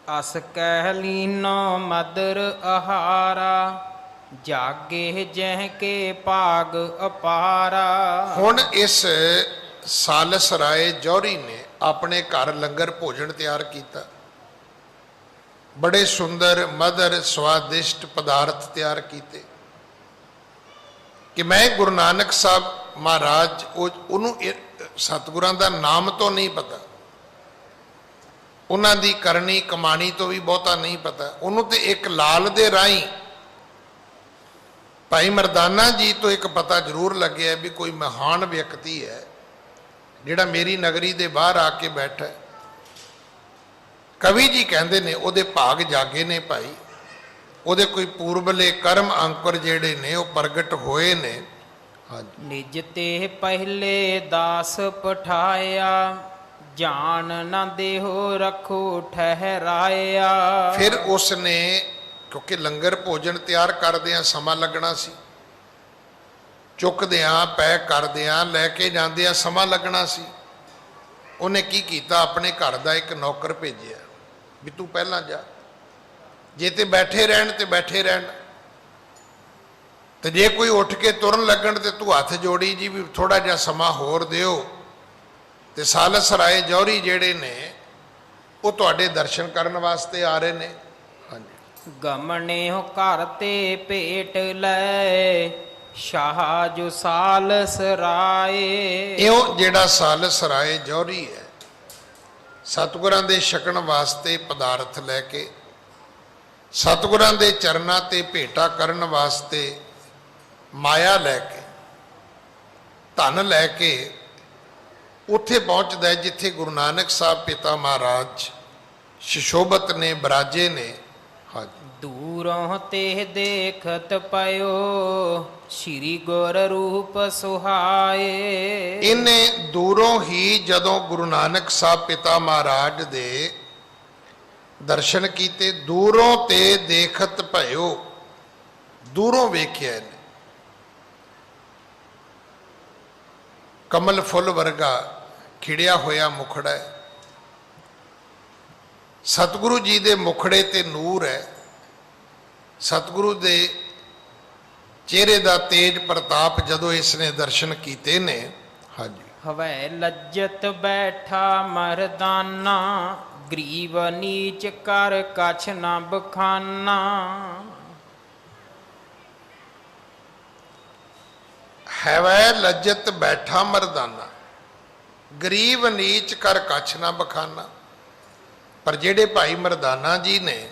ਅਸ ਕਹਿ ਲੀਨੋ ਮਦਰ ਆਹਾਰਾ ਜਾਗੇ ਜਹ ਕੇ ਭਾਗ ਅਪਾਰਾ। ਹੁਣ ਇਸ ਸਾਲਸ ਰਾਏ ਜੌਹਰੀ ਨੇ ਆਪਣੇ ਘਰ ਲੰਗਰ ਭੋਜਨ ਤਿਆਰ ਕੀਤਾ। ਬੜੇ ਸੁੰਦਰ ਮਧੁਰ ਸਵਾਦਿਸ਼ਟ ਪਦਾਰਥ ਤਿਆਰ ਕੀਤੇ ਕਿ ਮੈਂ ਗੁਰੂ ਨਾਨਕ ਸਾਹਿਬ ਮਹਾਰਾਜ ਉਹਨੂੰ ਸਤਿਗੁਰਾਂ ਦਾ ਨਾਮ ਤੋਂ ਨਹੀਂ ਪਤਾ, ਉਹਨਾਂ ਦੀ ਕਰਨੀ ਕਮਾਣੀ ਤੋਂ ਵੀ ਬਹੁਤਾ ਨਹੀਂ ਪਤਾ ਉਹਨੂੰ, ਤੇ ਇੱਕ ਲਾਲ ਦੇ ਰਾਹੀਂ ਭਾਈ ਮਰਦਾਨਾ ਜੀ ਤੋਂ ਇੱਕ ਪਤਾ ਜ਼ਰੂਰ ਲੱਗਿਆ ਵੀ ਕੋਈ ਮਹਾਨ ਵਿਅਕਤੀ ਹੈ ਜਿਹੜਾ ਮੇਰੀ ਨਗਰੀ ਦੇ ਬਾਹਰ ਆ ਕੇ ਬੈਠਾ। ਕਵੀ ਜੀ ਕਹਿੰਦੇ ਨੇ ਉਹਦੇ ਭਾਗ ਜਾਗੇ ਨੇ ਭਾਈ, ਉਹਦੇ ਕੋਈ ਪੂਰਬਲੇ ਕਰਮ ਅੰਕੁਰ ਜਿਹੜੇ ਨੇ ਉਹ ਪ੍ਰਗਟ ਹੋਏ ਨੇ। ਹਾਂਜੀ, ਨਿਜ ਤੇ ਪਹਿਲੇ ਦਾਸ ਪਠਾਇਆ ਜਾਣ ਨਾ ਦੇਹੋ ਰੱਖੋ ਠਹਿਰਾਇਆ। ਫਿਰ ਉਸ ਨੇ, ਕਿਉਂਕਿ ਲੰਗਰ ਭੋਜਨ ਤਿਆਰ ਕਰਦਿਆਂ ਸਮਾਂ ਲੱਗਣਾ ਸੀ, ਚੁੱਕਦਿਆਂ ਪੈਕ ਕਰਦਿਆਂ ਲੈ ਕੇ ਜਾਂਦਿਆਂ ਸਮਾਂ ਲੱਗਣਾ ਸੀ, ਉਹਨੇ ਕੀ ਕੀਤਾ, ਆਪਣੇ ਘਰ ਦਾ ਇੱਕ ਨੌਕਰ ਭੇਜਿਆ ਵੀ ਤੂੰ ਪਹਿਲਾਂ ਜਾ, ਜੇ ਤੇ ਬੈਠੇ ਰਹਿਣ ਤੇ ਬੈਠੇ ਰਹਿਣ, ਤੇ ਜੇ ਕੋਈ ਉੱਠ ਕੇ ਤੁਰਨ ਲੱਗਣ ਤੇ ਤੂੰ ਹੱਥ ਜੋੜੀ ਜੀ ਵੀ ਥੋੜਾ ਜਿਹਾ ਸਮਾਂ ਹੋਰ ਦਿਓ, ਤੇ ਸਾਲਸ ਰਾਏ ਜੌਹਰੀ ਜਿਹੜੇ ਨੇ ਉਹ ਤੁਹਾਡੇ ਦਰਸ਼ਨ ਕਰਨ ਵਾਸਤੇ ਆ ਰਹੇ ਨੇ। ਹਾਂਜੀ, ਗਮਨੇ ਹੋ ਘਰ ਤੇ ਭੇਟ ਲੈ ਸ਼ਾਹ ਜੋ ਸਾਲਸ ਰਾਏ। ਇਹੋ ਜਿਹੜਾ ਸਾਲਸ ਰਾਏ ਜੌਹਰੀ ਹੈ, ਸਤਿਗੁਰਾਂ ਦੇ ਛਕਣ ਵਾਸਤੇ ਪਦਾਰਥ ਲੈ ਕੇ, ਸਤਿਗੁਰਾਂ ਦੇ ਚਰਨਾਂ ਤੇ ਭੇਟਾ ਕਰਨ ਵਾਸਤੇ ਮਾਇਆ ਲੈ ਕੇ, ਧਨ ਲੈ ਕੇ ਉੱਥੇ ਪਹੁੰਚਦਾ ਜਿੱਥੇ ਗੁਰੂ ਨਾਨਕ ਸਾਹਿਬ ਪਿਤਾ ਮਹਾਰਾਜ ਸ਼ਿਸ਼ੋਭਤ ਨੇ, ਬਰਾਜੇ ਨੇ। ਹਾਂਜੀ, ਦੂਰੋਂ ਤੇ ਦੇਖਤ ਪਇਓ ਸ਼੍ਰੀ ਗੁਰ ਰੂਪ ਸੁਹਾਏ। ਇਹਨੇ ਦੂਰੋਂ ਹੀ ਜਦੋਂ ਗੁਰੂ ਨਾਨਕ ਸਾਹਿਬ ਪਿਤਾ ਮਹਾਰਾਜ ਦੇ ਦਰਸ਼ਨ ਕੀਤੇ, ਦੂਰੋਂ ਤੇ ਦੇਖਤ ਭਇਓ, ਦੂਰੋਂ ਵੇਖਿਆ ਇਹਨੇ। ਕਮਲ ਫੁੱਲ ਵਰਗਾ ਖਿੜਿਆ ਹੋਇਆ ਮੁਖੜਾ ਹੈ, ਸਤਿਗੁਰੂ ਜੀ ਦੇ ਮੁਖੜੇ ਤੇ ਨੂਰ ਹੈ, ਸਤਿਗੁਰੂ ਦੇ ਚਿਹਰੇ ਦਾ ਤੇਜ ਪ੍ਰਤਾਪ ਜਦੋਂ ਇਸ ਨੇ ਦਰਸ਼ਨ ਕੀਤੇ ਨੇ। ਹਾਂਜੀ, ਹਵੈ ਲੱਜਤ ਬੈਠਾ ਮਰਦਾਨਾ ਗਰੀਬ ਨੀਚ ਕਰ ਕਛ ਨਾ ਬਖਾਨਾ। ਹੈਵੈ ਲੱਜਤ ਬੈਠਾ ਮਰਦਾਨਾ ਗਰੀਬ ਨੀਚ ਕਰ ਕਛ ਨਾ ਬਖਾਨਾ। ਪਰ ਜਿਹੜੇ ਭਾਈ ਮਰਦਾਨਾ ਜੀ ਨੇ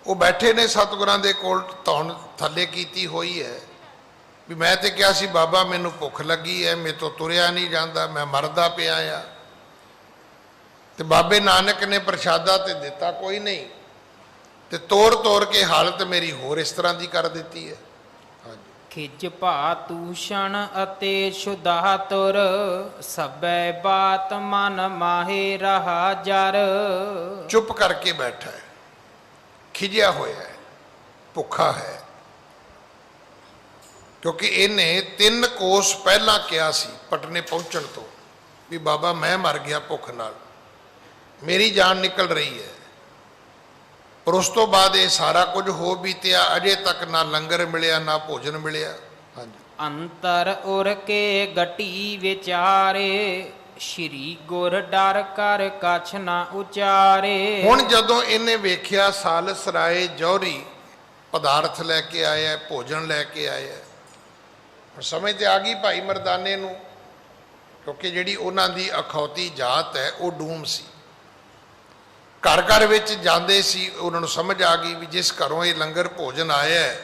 ਉਹ ਬੈਠੇ ਨੇ ਸਤਿਗੁਰਾਂ ਦੇ ਕੋਲ, ਧੌਣ ਥੱਲੇ ਕੀਤੀ ਹੋਈ ਹੈ ਵੀ ਮੈਂ ਤੇ ਕਿਹਾ ਸੀ ਬਾਬਾ ਮੈਨੂੰ ਭੁੱਖ ਲੱਗੀ ਹੈ, ਮੇਰੇ ਤੋਂ ਤੁਰਿਆ ਨਹੀਂ ਜਾਂਦਾ, ਮੈਂ ਮਰਦਾ ਪਿਆ ਆ, ਤੇ ਬਾਬੇ ਨਾਨਕ ਨੇ ਪ੍ਰਸ਼ਾਦਾ ਤੇ ਦਿੱਤਾ ਕੋਈ ਨਹੀਂ, ਤੇ ਤੋੜ ਕੇ ਹਾਲਤ ਮੇਰੀ ਹੋਰ ਇਸ ਤਰ੍ਹਾਂ ਦੀ ਕਰ ਦਿੱਤੀ ਹੈ। ਖਿਜ ਭਾ ਤੂਸ਼ਣ ਅਤੇ ਸ਼ੁਦਾ ਤੁਰ ਸਭੈ ਬਾਤ ਮਨ ਮਾਹੇ ਰਹਾ ਜਰ। ਚੁੱਪ ਕਰਕੇ ਬੈਠਾ ਹੈ, ਖਿਜਿਆ ਹੋਇਆ ਹੈ, ਭੁੱਖਾ ਹੈ, ਕਿਉਂਕਿ ਇਹਨੇ 3 ਕੋਸ ਪਹਿਲਾਂ ਕਿਹਾ ਸੀ ਪਟਨੇ ਪਹੁੰਚਣ ਤੋਂ ਵੀ ਬਾਬਾ ਮੈਂ ਮਰ ਗਿਆ ਭੁੱਖ ਨਾਲ, ਮੇਰੀ ਜਾਨ ਨਿਕਲ ਰਹੀ ਹੈ। ਪਰ ਉਸ ਤੋਂ ਬਾਅਦ ਇਹ ਸਾਰਾ ਕੁਝ ਹੋ ਬੀਤਿਆ, ਅਜੇ ਤੱਕ ਨਾ ਲੰਗਰ ਮਿਲਿਆ ਨਾ ਭੋਜਨ ਮਿਲਿਆ। ਹਾਂਜੀ, ਅੰਤਰ ਉਰ ਕੇ ਗਟੀ ਵਿਚਾਰੇ ਸ਼੍ਰੀ ਗੁਰ ਡਰ ਕਰ ਕਛ ਨਾ ਉਚਾਰੇ। ਹੁਣ ਜਦੋਂ ਇਹਨੇ ਵੇਖਿਆ ਸਾਲਸ ਰਾਏ ਜੌਹਰੀ ਪਦਾਰਥ ਲੈ ਕੇ ਆਇਆ, ਭੋਜਨ ਲੈ ਕੇ ਆਇਆ, ਹੁਣ ਸਮਝ ਤੇ ਆ ਗਈ ਭਾਈ ਮਰਦਾਨੇ ਨੂੰ, ਕਿਉਂਕਿ ਜਿਹੜੀ ਉਹਨਾਂ ਦੀ ਅਖੌਤੀ ਜਾਤ ਹੈ ਉਹ ਡੂਮ ਸੀ, ਘਰ ਘਰ ਵਿੱਚ ਜਾਂਦੇ ਸੀ, ਉਹਨਾਂ ਨੂੰ ਸਮਝ ਆ ਗਈ ਵੀ ਜਿਸ ਘਰੋਂ ਇਹ ਲੰਗਰ ਭੋਜਨ ਆਇਆ ਹੈ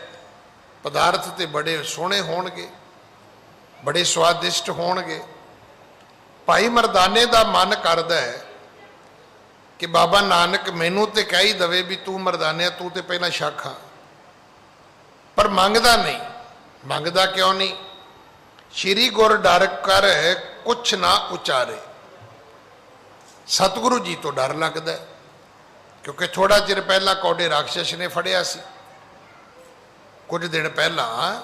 ਪਦਾਰਥ ਤੇ ਬੜੇ ਸੋਹਣੇ ਹੋਣਗੇ, ਬੜੇ ਸਵਾਦਿਸ਼ਟ ਹੋਣਗੇ। ਭਾਈ ਮਰਦਾਨੇ ਦਾ ਮਨ ਕਰਦਾ ਹੈ ਕਿ ਬਾਬਾ ਨਾਨਕ ਮੈਨੂੰ ਤੇ ਕਹਿ ਹੀ ਦਵੇ ਵੀ ਤੂੰ ਮਰਦਾਨਿਆ, ਤੂੰ ਤੇ ਪਹਿਲਾਂ ਛਕ ਆ, ਪਰ ਮੰਗਦਾ ਨਹੀਂ। ਮੰਗਦਾ ਕਿਉਂ ਨਹੀਂ? ਸ਼੍ਰੀ ਗੁਰ ਡਰ ਕਰ ਕੁਛ ਨਾ ਉਚਾਰੇ, ਸਤਿਗੁਰੂ ਜੀ ਤੋਂ ਡਰ ਲੱਗਦਾ ਹੈ, ਕਿਉਂਕਿ ਥੋੜਾ ਚਿਰ ਪਹਿਲਾਂ ਕੌਡੇ ਰਾਖਸ਼ ਨੇ ਫੜਿਆ ਸੀ, ਕੁਝ ਦਿਨ ਪਹਿਲਾਂ,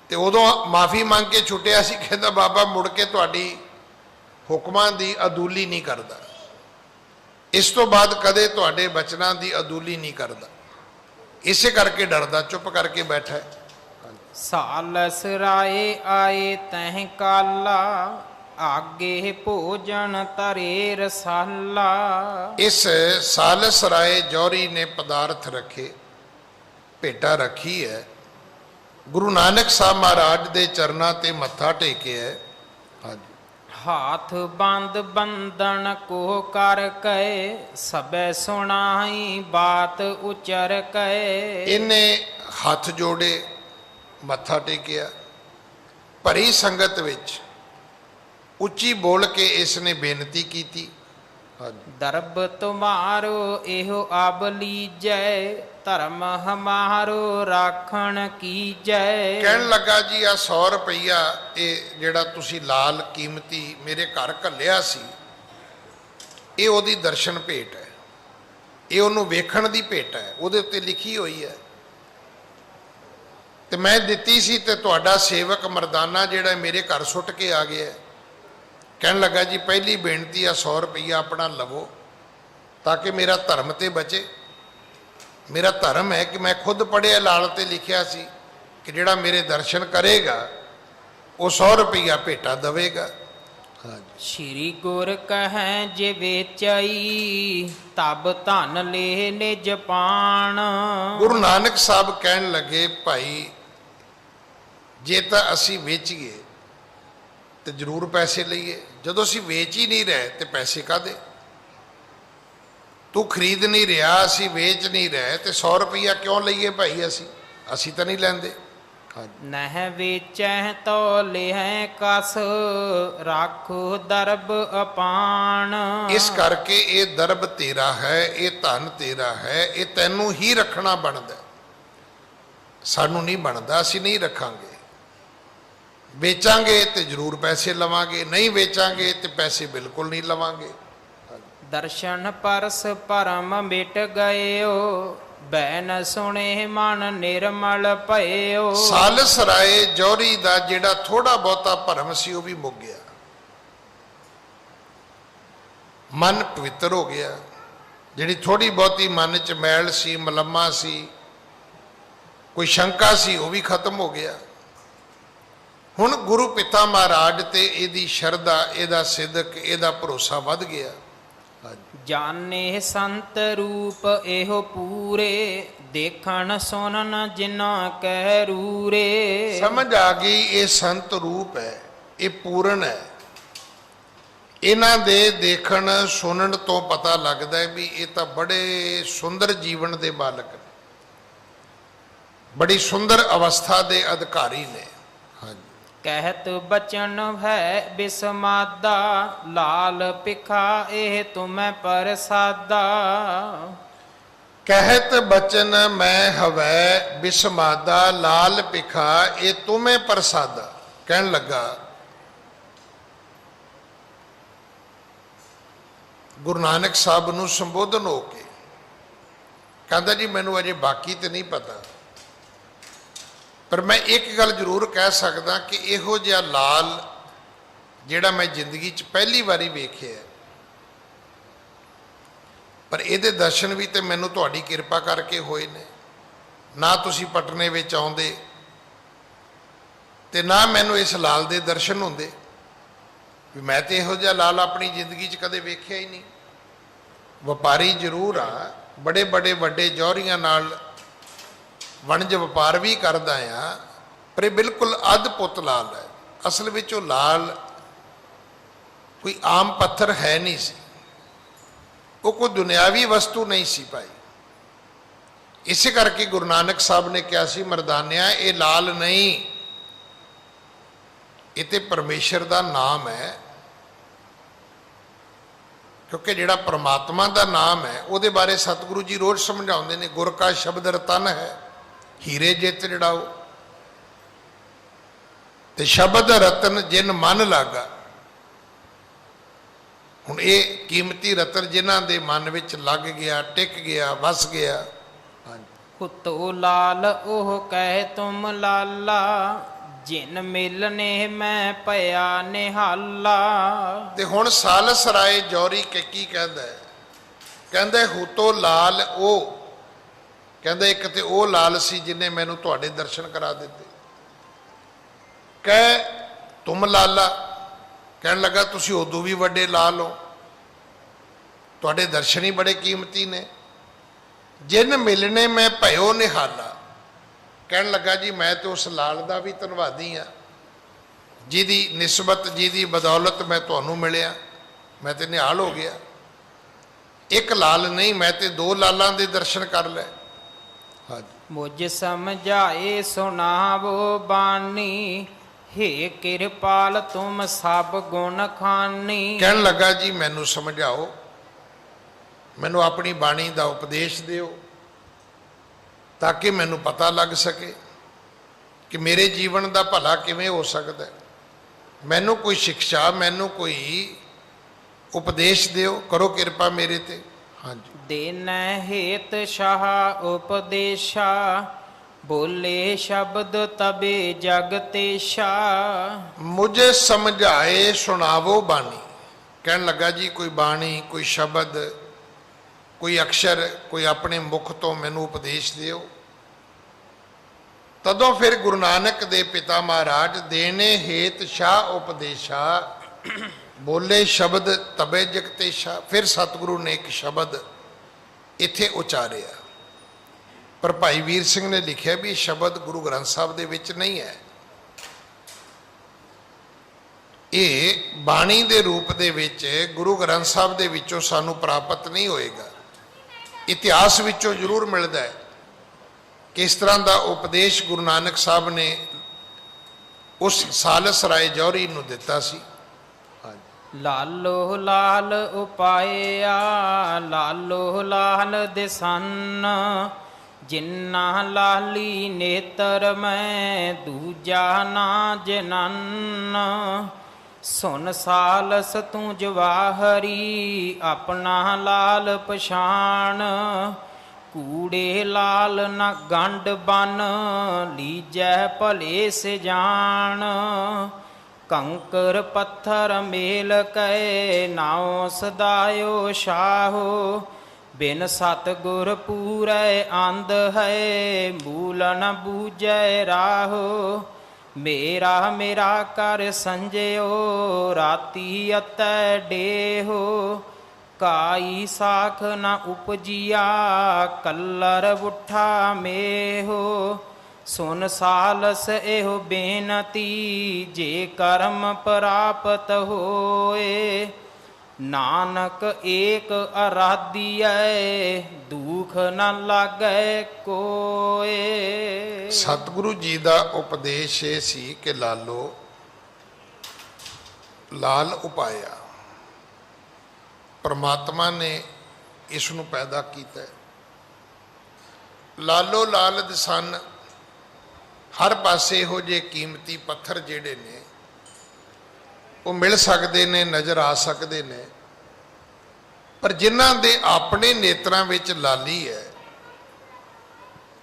ਤੇ ਉਦੋਂ ਮਾਫੀ ਮੰਗ ਕੇ ਛੁੱਟਿਆ ਸੀ, ਕਹਿੰਦਾ ਬਾਬਾ ਮੁੜ ਕੇ ਤੁਹਾਡੀ ਹੁਕਮਾਂ ਦੀ ਅਦੂਲੀ ਨਹੀਂ ਕਰਦਾ। ਇਸ ਤੋਂ ਬਾਅਦ ਕਦੇ ਤੁਹਾਡੇ ਬਚਨਾਂ ਦੀ ਅਦੂਲੀ ਨਹੀਂ ਕਰਦਾ, ਇਸੇ ਕਰਕੇ ਡਰਦਾ, ਚੁੱਪ ਕਰਕੇ ਬੈਠਾ ਹੈ। ਸਾਲਸ ਰਾਏ ਆਏ ਤਹਿ ਕਾਲਾ, ਆਗੇ ਭੋਜਨ ਤਰੇ ਰਸਾਲਾ। ਇਸ ਸਾਲਸ ਰਾਏ ਜੌਹਰੀ ਨੇ ਪਦਾਰਥ ਰੱਖੇ, ਭੇਟਾ ਰੱਖੀ ਹੈ, ਗੁਰੂ ਨਾਨਕ ਸਾਹਿਬ ਮਹਾਰਾਜ ਦੇ ਚਰਨਾਂ ਤੇ ਮੱਥਾ ਟੇਕਿਆ ਹੈ। ਹਾਂਜੀ, ਹਾਥ ਬੰਦ ਬੰਦਨ ਕੋ ਕਰ ਕੈ, ਸਭੈ ਸੁਣਾਈ ਬਾਤ ਉਚਰ ਕੈ। ਇਹਨੇ ਹੱਥ ਜੋੜੇ, ਮੱਥਾ ਟੇਕਿਆ, ਭਰੀ ਸੰਗਤ ਵਿੱਚ ਉੱਚੀ ਬੋਲ ਕੇ ਇਸ ਨੇ ਬੇਨਤੀ ਕੀਤੀ। ਹਾਂਜੀ, ਦਰਬ ਤੁਮਾਰੋ ਇਹੋ ਆਬ ਲੀਜੈ, ਧਰਮ ਹਮਾਰੋ ਰਾਖਣ ਕੀਜੈ। ਕਹਿਣ ਲੱਗਾ ਜੀ ਆ 100 ਰੁਪਈਆ ਇਹ ਜਿਹੜਾ ਤੁਸੀਂ ਲਾਲ ਕੀਮਤੀ ਮੇਰੇ ਘਰ ਘੱਲਿਆ ਸੀ, ਇਹ ਉਹਦੀ ਦਰਸ਼ਨ ਭੇਟ ਹੈ, ਇਹ ਉਹਨੂੰ ਵੇਖਣ ਦੀ ਭੇਟ ਹੈ, ਉਹਦੇ ਉੱਤੇ ਲਿਖੀ ਹੋਈ ਹੈ ਤੇ ਮੈਂ ਦਿੱਤੀ ਸੀ, ਤੇ ਤੁਹਾਡਾ ਸੇਵਕ ਮਰਦਾਨਾ ਜਿਹੜਾ ਮੇਰੇ ਘਰ ਸੁੱਟ ਕੇ ਆ ਗਿਆ। ਕਹਿਣ ਲੱਗਾ ਜੀ ਪਹਿਲੀ ਬੇਨਤੀ ਆ 100 ਰੁਪਈਆ ਆਪਣਾ ਲਵੋ ਤਾਂ ਕਿ ਮੇਰਾ ਧਰਮ ਤੇ ਬਚੇ। ਮੇਰਾ ਧਰਮ ਹੈ ਕਿ ਮੈਂ ਖੁਦ ਪੜ੍ਹਿਆ, ਲਾਲ ਤੇ ਲਿਖਿਆ ਸੀ ਕਿ ਜਿਹੜਾ ਮੇਰੇ ਦਰਸ਼ਨ ਕਰੇਗਾ ਉਹ 100 ਰੁਪਈਆ ਭੇਟਾ ਦੇਵੇਗਾ। ਹਾਂਜੀ, ਸ਼੍ਰੀ ਗੁਰ ਕਹੈ ਜੇ ਵੇਚਈ, ਤਬ ਧਨ ਲੈ ਨਿਜ ਪਾਣ। ਗੁਰੂ ਨਾਨਕ ਸਾਹਿਬ ਕਹਿਣ ਲੱਗੇ ਭਾਈ ਜੇ ਤਾਂ ਅਸੀਂ ਵੇਚੀਏ ਤੇ ਜ਼ਰੂਰ ਪੈਸੇ ਲਈਏ, ਜਦੋਂ ਅਸੀਂ ਵੇਚ ਹੀ ਨਹੀਂ ਰਹੇ ਤੇ ਪੈਸੇ ਕਾਹਦੇ? ਤੂੰ ਖਰੀਦ ਨਹੀਂ ਰਿਹਾ, ਅਸੀਂ ਵੇਚ ਨਹੀਂ ਰਹੇ, ਤੇ 100 ਰੁਪਈਆ ਕਿਉਂ ਲਈਏ ਭਾਈ? ਅਸੀਂ ਤਾਂ ਨਹੀਂ ਲੈਂਦੇ। ਨਹਿ ਵੇਚੈ ਤੋ ਲਿਹੈ ਕਸ, ਰਾਖੋ ਦਰਬ ਅਪਾਨ। ਇਸ ਕਰਕੇ ਇਹ ਦਰਬ ਤੇਰਾ ਹੈ, ਇਹ ਧਨ ਤੇਰਾ ਹੈ, ਇਹ ਤੈਨੂੰ ਹੀ ਰੱਖਣਾ ਬਣਦਾ, ਸਾਨੂੰ ਨਹੀਂ ਬਣਦਾ, ਅਸੀਂ ਨਹੀਂ ਰੱਖਾਂਗੇ। ਵੇਚਾਂਗੇ ਤੇ ਜ਼ਰੂਰ ਪੈਸੇ ਲਵਾਂਗੇ, ਨਹੀਂ ਵੇਚਾਂਗੇ ਤੇ ਪੈਸੇ ਬਿਲਕੁਲ ਨਹੀਂ ਲਵਾਂਗੇ। ਦਰਸ਼ਨ ਪਰਸ ਪਰਮ ਮਿਟ ਗਇਓ, ਬੈਨ ਸੁਣੇ ਮਨ ਨਿਰਮਲ ਭਇਓ। ਸਾਲਸ ਰਾਏ ਜੌਹਰੀ ਦਾ ਜਿਹੜਾ ਥੋੜਾ ਬਹੁਤਾ ਭਰਮ ਸੀ ਉਹ ਵੀ ਮੁੱਕ ਗਿਆ, ਮਨ ਪਵਿੱਤਰ ਹੋ ਗਿਆ। ਜਿਹੜੀ ਥੋੜੀ ਬਹੁਤੀ ਮਨ ਚ ਮੈਲ ਸੀ, ਮਲਮਾ ਸੀ, ਕੋਈ ਸ਼ੰਕਾ ਸੀ, ਉਹ ਵੀ ਖਤਮ ਹੋ ਗਿਆ। ਹੁਣ ਗੁਰੂ ਪਿਤਾ ਮਹਾਰਾਜ ਤੇ ਇਹਦੀ ਸ਼ਰਧਾ, ਇਹਦਾ ਸਿਦਕ, ਇਹਦਾ ਭਰੋਸਾ ਵੱਧ ਗਿਆ। ਜਾਣੇ ਸੰਤ ਰੂਪ ਇਹੋ ਪੂਰੇ, ਦੇਖਣ ਸੁਣਨ ਜਿਨਾ ਕਹਿ ਰੂਰੇ। ਸਮਝ ਆ ਗਈ ਇਹ ਸੰਤ ਰੂਪ ਹੈ, ਇਹ ਪੂਰਨ ਹੈ। ਇਹਨਾਂ ਦੇ ਦੇਖਣ ਸੁਣਨ ਤੋਂ ਪਤਾ ਲੱਗਦਾ ਹੈ ਵੀ ਇਹ ਤਾਂ ਬੜੇ ਸੁੰਦਰ ਜੀਵਨ ਦੇ ਮਾਲਕ ਨੇ, ਬੜੀ ਸੁੰਦਰ ਅਵਸਥਾ ਦੇ ਅਧਿਕਾਰੀ ਨੇ। ਹਾਂਜੀ, ਕਹਿਤ ਬਚਨ ਹੈ ਬਿਸਮਾਦਾ, ਲਾਲ ਪਿਖਾ ਇਹ ਤੁਮੈ ਪ੍ਰਸਾਦਾ। ਕਹਿਤ ਬਚਨ ਮੈਂ ਹਵੈ ਬਿਸਮਾਦਾ, ਲਾਲ ਪਿਖਾ ਇਹ ਤੁਮੇ ਪ੍ਰਸਾਦਾ। ਕਹਿਣ ਲੱਗਾ ਗੁਰੂ ਨਾਨਕ ਸਾਹਿਬ ਨੂੰ ਸੰਬੋਧਨ ਹੋ ਕੇ, ਕਹਿੰਦਾ ਜੀ ਮੈਨੂੰ ਅਜੇ ਬਾਕੀ ਤੇ ਨਹੀਂ ਪਤਾ, ਪਰ ਮੈਂ ਇੱਕ ਗੱਲ ਜ਼ਰੂਰ ਕਹਿ ਸਕਦਾ ਕਿ ਇਹੋ ਜਿਹਾ ਲਾਲ ਜਿਹੜਾ ਮੈਂ ਜ਼ਿੰਦਗੀ 'ਚ ਪਹਿਲੀ ਵਾਰੀ ਵੇਖਿਆ, ਪਰ ਇਹਦੇ ਦਰਸ਼ਨ ਵੀ ਤੇ ਮੈਨੂੰ ਤੁਹਾਡੀ ਕਿਰਪਾ ਕਰਕੇ ਹੋਏ ਨੇ। ਨਾ ਤੁਸੀਂ ਪਟਨੇ ਵਿੱਚ ਆਉਂਦੇ ਤੇ ਨਾ ਮੈਨੂੰ ਇਸ ਲਾਲ ਦੇ ਦਰਸ਼ਨ ਹੁੰਦੇ, ਵੀ ਮੈਂ ਤੇ ਇਹੋ ਜਿਹਾ ਲਾਲ ਆਪਣੀ ਜ਼ਿੰਦਗੀ 'ਚ ਕਦੇ ਵੇਖਿਆ ਹੀ ਨਹੀਂ। ਵਪਾਰੀ ਜ਼ਰੂਰ ਆ, ਬੜੇ ਬੜੇ ਵੱਡੇ ਜੌਹਰੀਆਂ ਨਾਲ ਵਣਜ ਵਪਾਰ ਵੀ ਕਰਦਾ ਆ, ਪਰ ਇਹ ਬਿਲਕੁਲ ਅਦਭੁਤ ਲਾਲ ਹੈ। ਅਸਲ ਵਿੱਚ ਉਹ ਲਾਲ ਕੋਈ ਆਮ ਪੱਥਰ ਹੈ ਨਹੀਂ ਸੀ, ਉਹ ਕੋਈ ਦੁਨਿਆਵੀ ਵਸਤੂ ਨਹੀਂ ਸੀ ਭਾਈ। ਇਸੇ ਕਰਕੇ ਗੁਰੂ ਨਾਨਕ ਸਾਹਿਬ ਨੇ ਕਿਹਾ ਸੀ ਮਰਦਾਨਿਆ ਇਹ ਲਾਲ ਨਹੀਂ, ਇਹ ਤੇ ਪਰਮੇਸ਼ਰ ਦਾ ਨਾਮ ਹੈ। ਕਿਉਂਕਿ ਜਿਹੜਾ ਪਰਮਾਤਮਾ ਦਾ ਨਾਮ ਹੈ ਉਹਦੇ ਬਾਰੇ ਸਤਿਗੁਰੂ ਜੀ ਰੋਜ਼ ਸਮਝਾਉਂਦੇ ਨੇ, ਗੁਰ ਕਾ ਸ਼ਬਦ ਰਤਨ ਹੈ, ਹੀਰੇ ਜਿਤ ਜੜਾਓ, ਤੇ ਸ਼ਬਦ ਰਤਨ ਜਿਨ ਮਨ ਲਾਗਾ। ਹੁਣ ਇਹ ਕੀਮਤੀ ਰਤਨ ਜਿਨ੍ਹਾਂ ਦੇ ਮਨ ਵਿੱਚ ਲੱਗ ਗਿਆ, ਟਿਕ ਗਿਆ, ਵਸ ਗਿਆ। ਹੁਤੋ ਲਾਲ ਉਹ ਕਹਿ ਤੁਮ ਲਾਲਾ, ਜਿਨ ਮਿਲਨੇ ਮੈਂ ਭਇਆ ਨਿਹਾਲਾ। ਤੇ ਹੁਣ ਸਾਲਸ ਰਾਏ ਜੌਹਰੀ ਕੀ ਕਹਿੰਦਾ ਹੈ ਕਹਿੰਦਾ ਹੂਤੋ ਲਾਲ ਉਹ, ਕਹਿੰਦਾ ਇੱਕ ਤੇ ਉਹ ਲਾਲ ਸੀ ਜਿਹਨੇ ਮੈਨੂੰ ਤੁਹਾਡੇ ਦਰਸ਼ਨ ਕਰਾ ਦਿੱਤੇ। ਕਹਿ ਤੁਮ ਲਾਲਾ, ਕਹਿਣ ਲੱਗਾ ਤੁਸੀਂ ਉਦੋਂ ਵੀ ਵੱਡੇ ਲਾਲ ਹੋ, ਤੁਹਾਡੇ ਦਰਸ਼ਨ ਹੀ ਬੜੇ ਕੀਮਤੀ ਨੇ। ਜਿਨ ਮਿਲਣੇ ਮੈਂ ਭਇਓ ਨਿਹਾਲਾ, ਕਹਿਣ ਲੱਗਾ ਜੀ ਮੈਂ ਤੇ ਉਸ ਲਾਲ ਦਾ ਵੀ ਧੰਨਵਾਦੀ ਹਾਂ ਜਿਹਦੀ ਨਿਸਬਤ, ਜਿਹਦੀ ਬਦੌਲਤ ਮੈਂ ਤੁਹਾਨੂੰ ਮਿਲਿਆ, ਮੈਂ ਤੇ ਨਿਹਾਲ ਹੋ ਗਿਆ। ਇੱਕ ਲਾਲ ਨਹੀਂ, ਮੈਂ ਤੇ ਦੋ ਲਾਲਾਂ ਦੇ ਦਰਸ਼ਨ ਕਰ ਲਏ। ਹਾਂਜੀ। ਮੁਝ ਸਮਝਾਏ ਸੁਣਾਵੋ ਬਾਣੀ, ਹੇ ਕਿਰਪਾਲ ਤੁਮ ਸਭ ਗੁਣ ਖਾਨੀ। ਕਹਿਣ ਲੱਗਾ ਜੀ ਮੈਨੂੰ ਸਮਝਾਓ, ਮੈਨੂੰ ਆਪਣੀ ਬਾਣੀ ਦਾ ਉਪਦੇਸ਼ ਦਿਓ ਤਾਂ ਕਿ ਮੈਨੂੰ ਪਤਾ ਲੱਗ ਸਕੇ ਕਿ ਮੇਰੇ ਜੀਵਨ ਦਾ ਭਲਾ ਕਿਵੇਂ ਹੋ ਸਕਦਾ ਹੈ। ਮੈਨੂੰ ਕੋਈ ਸਿੱਖਿਆ, ਮੈਨੂੰ ਕੋਈ ਉਪਦੇਸ਼ ਦਿਓ, ਕਰੋ ਕਿਰਪਾ ਮੇਰੇ ਤੇ। ਹਾਂਜੀ। ਦੇਨੈ ਹੇਤ ਸ਼ਾਹ ਉਪਦੇਸ਼ਾ, ਬੋਲੇ ਸ਼ਬਦ ਤਬੇ ਜਗਤੇਸ਼ਾ। ਮੁਝੇ ਸਮਝਾਏ ਸੁਣਾਵੋ ਬਾਣੀ, ਕਹਿਣ ਲੱਗਾ ਜੀ ਕੋਈ ਬਾਣੀ, ਕੋਈ ਸ਼ਬਦ, ਕੋਈ ਅਕਸ਼ਰ, ਕੋਈ ਆਪਣੇ ਮੁਖ ਤੋਂ ਮੈਨੂੰ ਉਪਦੇਸ਼ ਦਿਓ। ਤਦੋਂ ਫਿਰ ਗੁਰੂ ਨਾਨਕ ਦੇ ਪਿਤਾ ਮਹਾਰਾਜ ਦੇਣੇ ਹੇਤ ਸ਼ਾਹ ਉਪਦੇਸ਼ਾ, ਬੋਲੇ ਸ਼ਬਦ ਤਬੇ ਜਗਤੇਸ਼ਾ। ਫਿਰ ਸਤਿਗੁਰੂ ਨੇ ਇੱਕ ਸ਼ਬਦ ਇੱਥੇ ਉਚਾਰਿਆ, ਪਰ ਭਾਈ ਵੀਰ ਸਿੰਘ ਨੇ ਲਿਖਿਆ ਵੀ ਇਹ ਸ਼ਬਦ ਗੁਰੂ ਗ੍ਰੰਥ ਸਾਹਿਬ ਦੇ ਵਿੱਚ ਨਹੀਂ ਹੈ, ਇਹ ਬਾਣੀ ਦੇ ਰੂਪ ਦੇ ਵਿੱਚ ਗੁਰੂ ਗ੍ਰੰਥ ਸਾਹਿਬ ਦੇ ਵਿੱਚੋਂ ਸਾਨੂੰ ਪ੍ਰਾਪਤ ਨਹੀਂ ਹੋਏਗਾ। ਇਤਿਹਾਸ ਵਿੱਚੋਂ ਜ਼ਰੂਰ ਮਿਲਦਾ ਹੈ ਕਿ ਇਸ ਤਰ੍ਹਾਂ ਦਾ ਉਪਦੇਸ਼ ਗੁਰੂ ਨਾਨਕ ਸਾਹਿਬ ਨੇ ਉਸ ਸਾਲਸ ਰਾਏ ਜੌਹਰੀ ਨੂੰ ਦਿੱਤਾ ਸੀ। ਲਾਲੋ ਲਾਲ ਉਪਾਇਆ, ਲਾਲੋ ਲਾਲ ਦਿਸਨ, ਜਿਨਾ ਲਾਲੀ ਨੇਤਰ ਮੈਂ ਦੂਜਾ ਨਾ ਜਨਨ। ਸੁਨ ਸਾਲਸ ਤੂੰ ਜਵਾਹਰੀ, ਆਪਣਾ ਲਾਲ ਪਛਾਣ, ਕੂੜੇ ਲਾਲ ਨ ਗੰਢ ਬਨ, ਲੀਜੈ ਭਲੇ ਸਿਜਾਣ। ਕੰਕਰ ਪੱਥਰ ਮੇਲ ਕੈ, ਨਾਉ ਸਦਾਇਓ ਸ਼ਾਹੋ, ਬਿਨ ਸਤਿਗੁਰ ਪੂਰੈ ਅੰਧ ਹੈ, ਮੂਲ ਨ ਬੂਝੈ ਰਾਹੋ। ਮੇਰਾ ਮੇਰਾ ਕਰ ਸੰਜਿਓ, ਰਾਤੀ ਅਤੈ ਡੇਹੋ, ਕਾਈ ਸਾਖ ਨ ਉਪਜੀਆ, ਕੱਲਰ ਉਠਾ ਮੇਹੋ। ਸੁਨ ਸਾਲਸ ਇਹੋ ਬੇਨਤੀ, ਜੇ ਕਰਮ ਪ੍ਰਾਪਤ ਹੋਏ, ਨਾਨਕ ਏਕ ਅਰਾਧੀਐ, ਦੁਖ ਨ ਲਾਗੈ ਕੋਏ। ਸਤਿਗੁਰੂ ਜੀ ਦਾ ਉਪਦੇਸ਼ ਇਹ ਸੀ ਕਿ ਲਾਲੋ ਲਾਲ ਉਪਾਇਆ, ਪਰਮਾਤਮਾ ਨੇ ਇਸ ਨੂੰ ਪੈਦਾ ਕੀਤਾ। ਲਾਲੋ ਲਾਲ ਦਸਨ, ਹਰ ਪਾਸੇ ਇਹੋ ਜਿਹੇ ਕੀਮਤੀ ਪੱਥਰ ਜਿਹੜੇ ਨੇ ਉਹ ਮਿਲ ਸਕਦੇ ਨੇ, ਨਜ਼ਰ ਆ ਸਕਦੇ ਨੇ, ਪਰ ਜਿਨ੍ਹਾਂ ਦੇ ਆਪਣੇ ਨੇਤਰਾਂ ਵਿੱਚ ਲਾਲੀ ਹੈ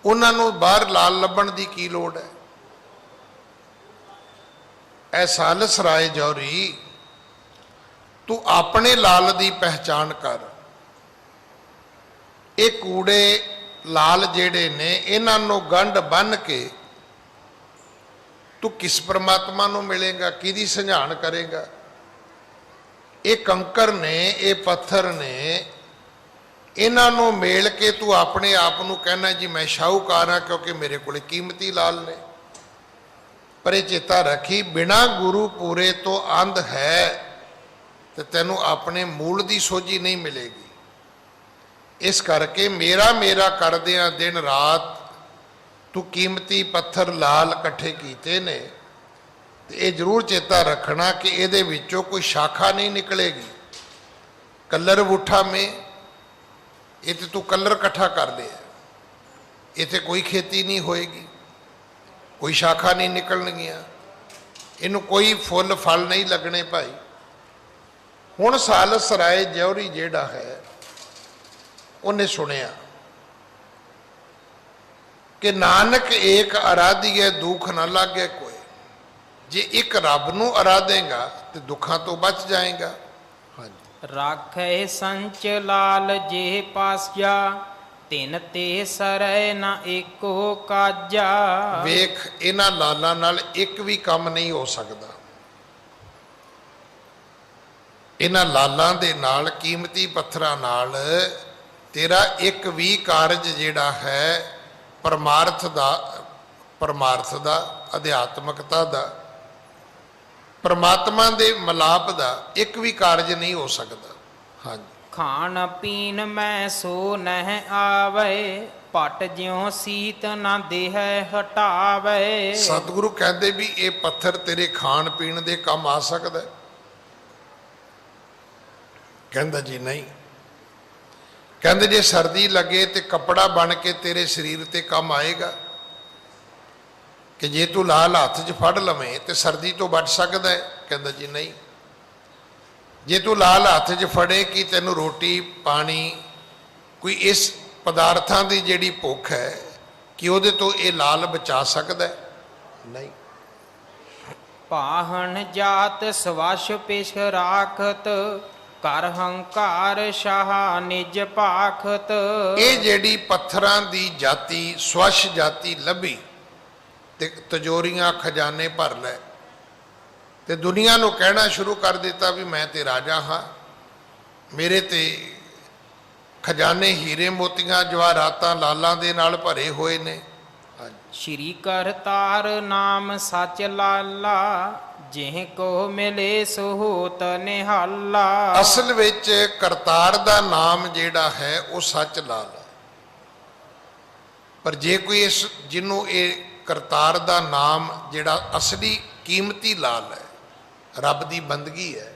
ਉਹਨਾਂ ਨੂੰ ਬਾਹਰ ਲਾਲ ਲੱਭਣ ਦੀ ਕੀ ਲੋੜ ਹੈ। ਐ ਸਾਲਸ ਰਾਏ ਜੌਹਰੀ, ਤੂੰ ਆਪਣੇ ਲਾਲ ਦੀ ਪਹਿਚਾਣ ਕਰ। ਇਹ ਕੂੜੇ ਲਾਲ ਜਿਹੜੇ ਨੇ ਇਹਨਾਂ ਨੂੰ ਗੰਢ ਬੰਨ੍ਹ ਕੇ ਤੂੰ ਕਿਸ ਪਰਮਾਤਮਾ ਨੂੰ ਮਿਲੇਗਾ, ਕਿਹਦੀ ਸੰਝਾਣ ਕਰੇਗਾ। ਇਹ ਕੰਕਰ ਨੇ, ਇਹ ਪੱਥਰ ਨੇ, ਇਹਨਾਂ ਨੂੰ ਮੇਲ ਕੇ ਤੂੰ ਆਪਣੇ ਆਪ ਨੂੰ ਕਹਿਣਾ ਜੀ ਮੈਂ ਸ਼ਾਹੂਕਾਰ ਹਾਂ ਕਿਉਂਕਿ ਮੇਰੇ ਕੋਲ ਕੀਮਤੀ ਲਾਲ ਨੇ। ਪਰ ਇਹ ਚੇਤਾ ਰੱਖੀ, ਬਿਨਾਂ ਗੁਰੂ ਪੂਰੇ ਤੋਂ ਅੰਧ ਹੈ ਤੇ ਤੈਨੂੰ ਆਪਣੇ ਮੂਲ ਦੀ ਸੋਝੀ ਨਹੀਂ ਮਿਲੇਗੀ। ਇਸ ਕਰਕੇ ਮੇਰਾ ਮੇਰਾ ਕਰਦਿਆਂ ਦਿਨ ਰਾਤ ਤੂੰ ਕੀਮਤੀ ਪੱਥਰ ਲਾਲ ਇਕੱਠੇ ਕੀਤੇ ਨੇ, ਤੇ ਇਹ ਜ਼ਰੂਰ ਚੇਤਾ ਰੱਖਣਾ ਕਿ ਇਹਦੇ ਵਿੱਚੋਂ ਕੋਈ ਸ਼ਾਖਾ ਨਹੀਂ ਨਿਕਲੇਗੀ। ਕਲਰ ਵੁੱਠਾ ਮੇ, ਇਹ ਤੇ ਤੂੰ ਕਲਰ ਇਕੱਠਾ ਕਰ ਲਿਆ, ਇੱਥੇ ਕੋਈ ਖੇਤੀ ਨਹੀਂ ਹੋਏਗੀ, ਕੋਈ ਸ਼ਾਖਾ ਨਹੀਂ ਨਿਕਲਣਗੀਆਂ, ਇਹਨੂੰ ਕੋਈ ਫੁੱਲ ਫਲ ਨਹੀਂ ਲੱਗਣੇ ਭਾਈ। ਹੁਣ ਸਾਲਸ ਰਾਏ ਜੌਹਰੀ ਜਿਹੜਾ ਹੈ ਉਹਨੇ ਸੁਣਿਆ ਕਿ ਨਾਨਕ ਏਕ ਅਰਾਧੀਏ, ਦੁੱਖ ਨਾ ਲਾਗੇ ਕੋਈ। ਜੇ ਇੱਕ ਰੱਬ ਨੂੰ ਅਰਾਧੇਗਾ ਤੇ ਦੁੱਖਾਂ ਤੋਂ ਬਚ ਜਾਏਗਾ। ਹਾਂਜੀ। ਰਾਖੈ ਸੰਚ ਲਾਲ ਜੇ ਪਾਸਿਆ ਤਿਨ ਤੇ ਸਰੈ ਨਾ ਏਕੋ ਕਾਜਾ। ਵੇਖ ਇਹਨਾਂ ਲਾਲਾਂ ਨਾਲ ਇੱਕ ਵੀ ਕੰਮ ਨਹੀਂ ਹੋ ਸਕਦਾ। ਇਹਨਾਂ ਲਾਲਾਂ ਦੇ ਨਾਲ, ਕੀਮਤੀ ਪੱਥਰਾਂ ਨਾਲ ਤੇਰਾ ਇੱਕ ਵੀ ਕਾਰਜ ਜਿਹੜਾ ਹੈ ਪਰਮਾਰਥ ਦਾ ਅਧਿਆਤਮਕਤਾ ਦਾ, ਪਰਮਾਤਮਾ ਦੇ ਮਿਲਾਪ ਦਾ ਇੱਕ ਵੀ ਕਾਰਜ ਨਹੀਂ ਹੋ ਸਕਦਾ। ਹਾਂਜੀ। ਖਾਣ ਪੀਣ ਮੈਂ ਸੋ ਨਹਿ ਆਵੇ ਪਟ ਜਿਉ ਸੀਤ ਨਾ ਦੇਹੈ ਹਟਾਵੇ। ਸਤਿਗੁਰੂ ਕਹਿੰਦੇ ਵੀ ਇਹ ਪੱਥਰ ਤੇਰੇ ਖਾਣ ਪੀਣ ਦੇ ਕੰਮ ਆ ਸਕਦਾ? ਕਹਿੰਦਾ ਜੀ ਨਹੀਂ। ਕਹਿੰਦੇ ਜੇ ਸਰਦੀ ਲੱਗੇ ਤੇ ਕੱਪੜਾ ਬਣ ਕੇ ਤੇਰੇ ਸਰੀਰ ਤੇ ਕੰਮ ਆਏਗਾ ਕਿ ਜੇ ਤੂੰ ਲਾਲ ਹੱਥ 'ਚ ਫੜ ਲਵੇਂ ਤੇ ਸਰਦੀ ਤੋਂ ਬਚ ਸਕਦਾ ਹੈ? ਕਹਿੰਦਾ ਜੀ ਨਹੀਂ। ਜੇ ਤੂੰ ਲਾਲ ਹੱਥ 'ਚ ਫੜੇ ਕਿ ਤੈਨੂੰ ਰੋਟੀ ਪਾਣੀ ਕੋਈ ਇਸ ਪਦਾਰਥਾਂ ਦੀ ਜਿਹੜੀ ਭੁੱਖ ਹੈ ਕਿ ਉਹਦੇ ਤੋਂ ਇਹ ਲਾਲ ਬਚਾ ਸਕਦਾ ਹੈ? ਨਹੀਂ। ਪਾਹਣ ਜਾਤ ਸਵਛ ਪਿਛ ਰਾਖਤ ਕਰ ਹੰਕਾਰ ਸ਼ਾਹ ਨਿਜ ਭਾਖਤ। ਇਹ ਜਿਹੜੀ ਪੱਥਰਾਂ ਦੀ ਜਾਤੀ ਸਵਛ ਜਾਤੀ ਲੱਭੀ ਤੇ ਤਜੋਰੀਆਂ ਖਜ਼ਾਨੇ ਭਰ ਲੈ ਤੇ ਦੁਨੀਆ ਨੂੰ ਕਹਿਣਾ ਸ਼ੁਰੂ ਕਰ ਦਿੱਤਾ ਵੀ ਮੈਂ ਤੇ ਰਾਜਾ ਹਾਂ, ਮੇਰੇ ਤੇ ਖਜ਼ਾਨੇ ਹੀਰੇ ਮੋਤੀਆਂ ਜਵਾਹਰਾਤਾਂ ਲਾਲਾਂ ਦੇ ਨਾਲ ਭਰੇ ਹੋਏ ਨੇ। ਸ਼੍ਰੀ ਕਰਤਾਰ ਨਾਮ ਸਚ ਲਾਲਾ ਜਿਹ ਕੋ ਮਿਲੇ ਸੋ ਹੋਤ ਨਿਹਾਲਾ। ਅਸਲ ਵਿੱਚ ਕਰਤਾਰ ਦਾ ਨਾਮ ਜਿਹੜਾ ਹੈ ਉਹ ਸੱਚ ਲਾਲ ਹੈ, ਪਰ ਜੇ ਕੋਈ ਇਸ ਜਿਹਨੂੰ ਇਹ ਕਰਤਾਰ ਦਾ ਨਾਮ ਜਿਹੜਾ ਅਸਲੀ ਕੀਮਤੀ ਲਾਲ ਹੈ, ਰੱਬ ਦੀ ਬੰਦਗੀ ਹੈ,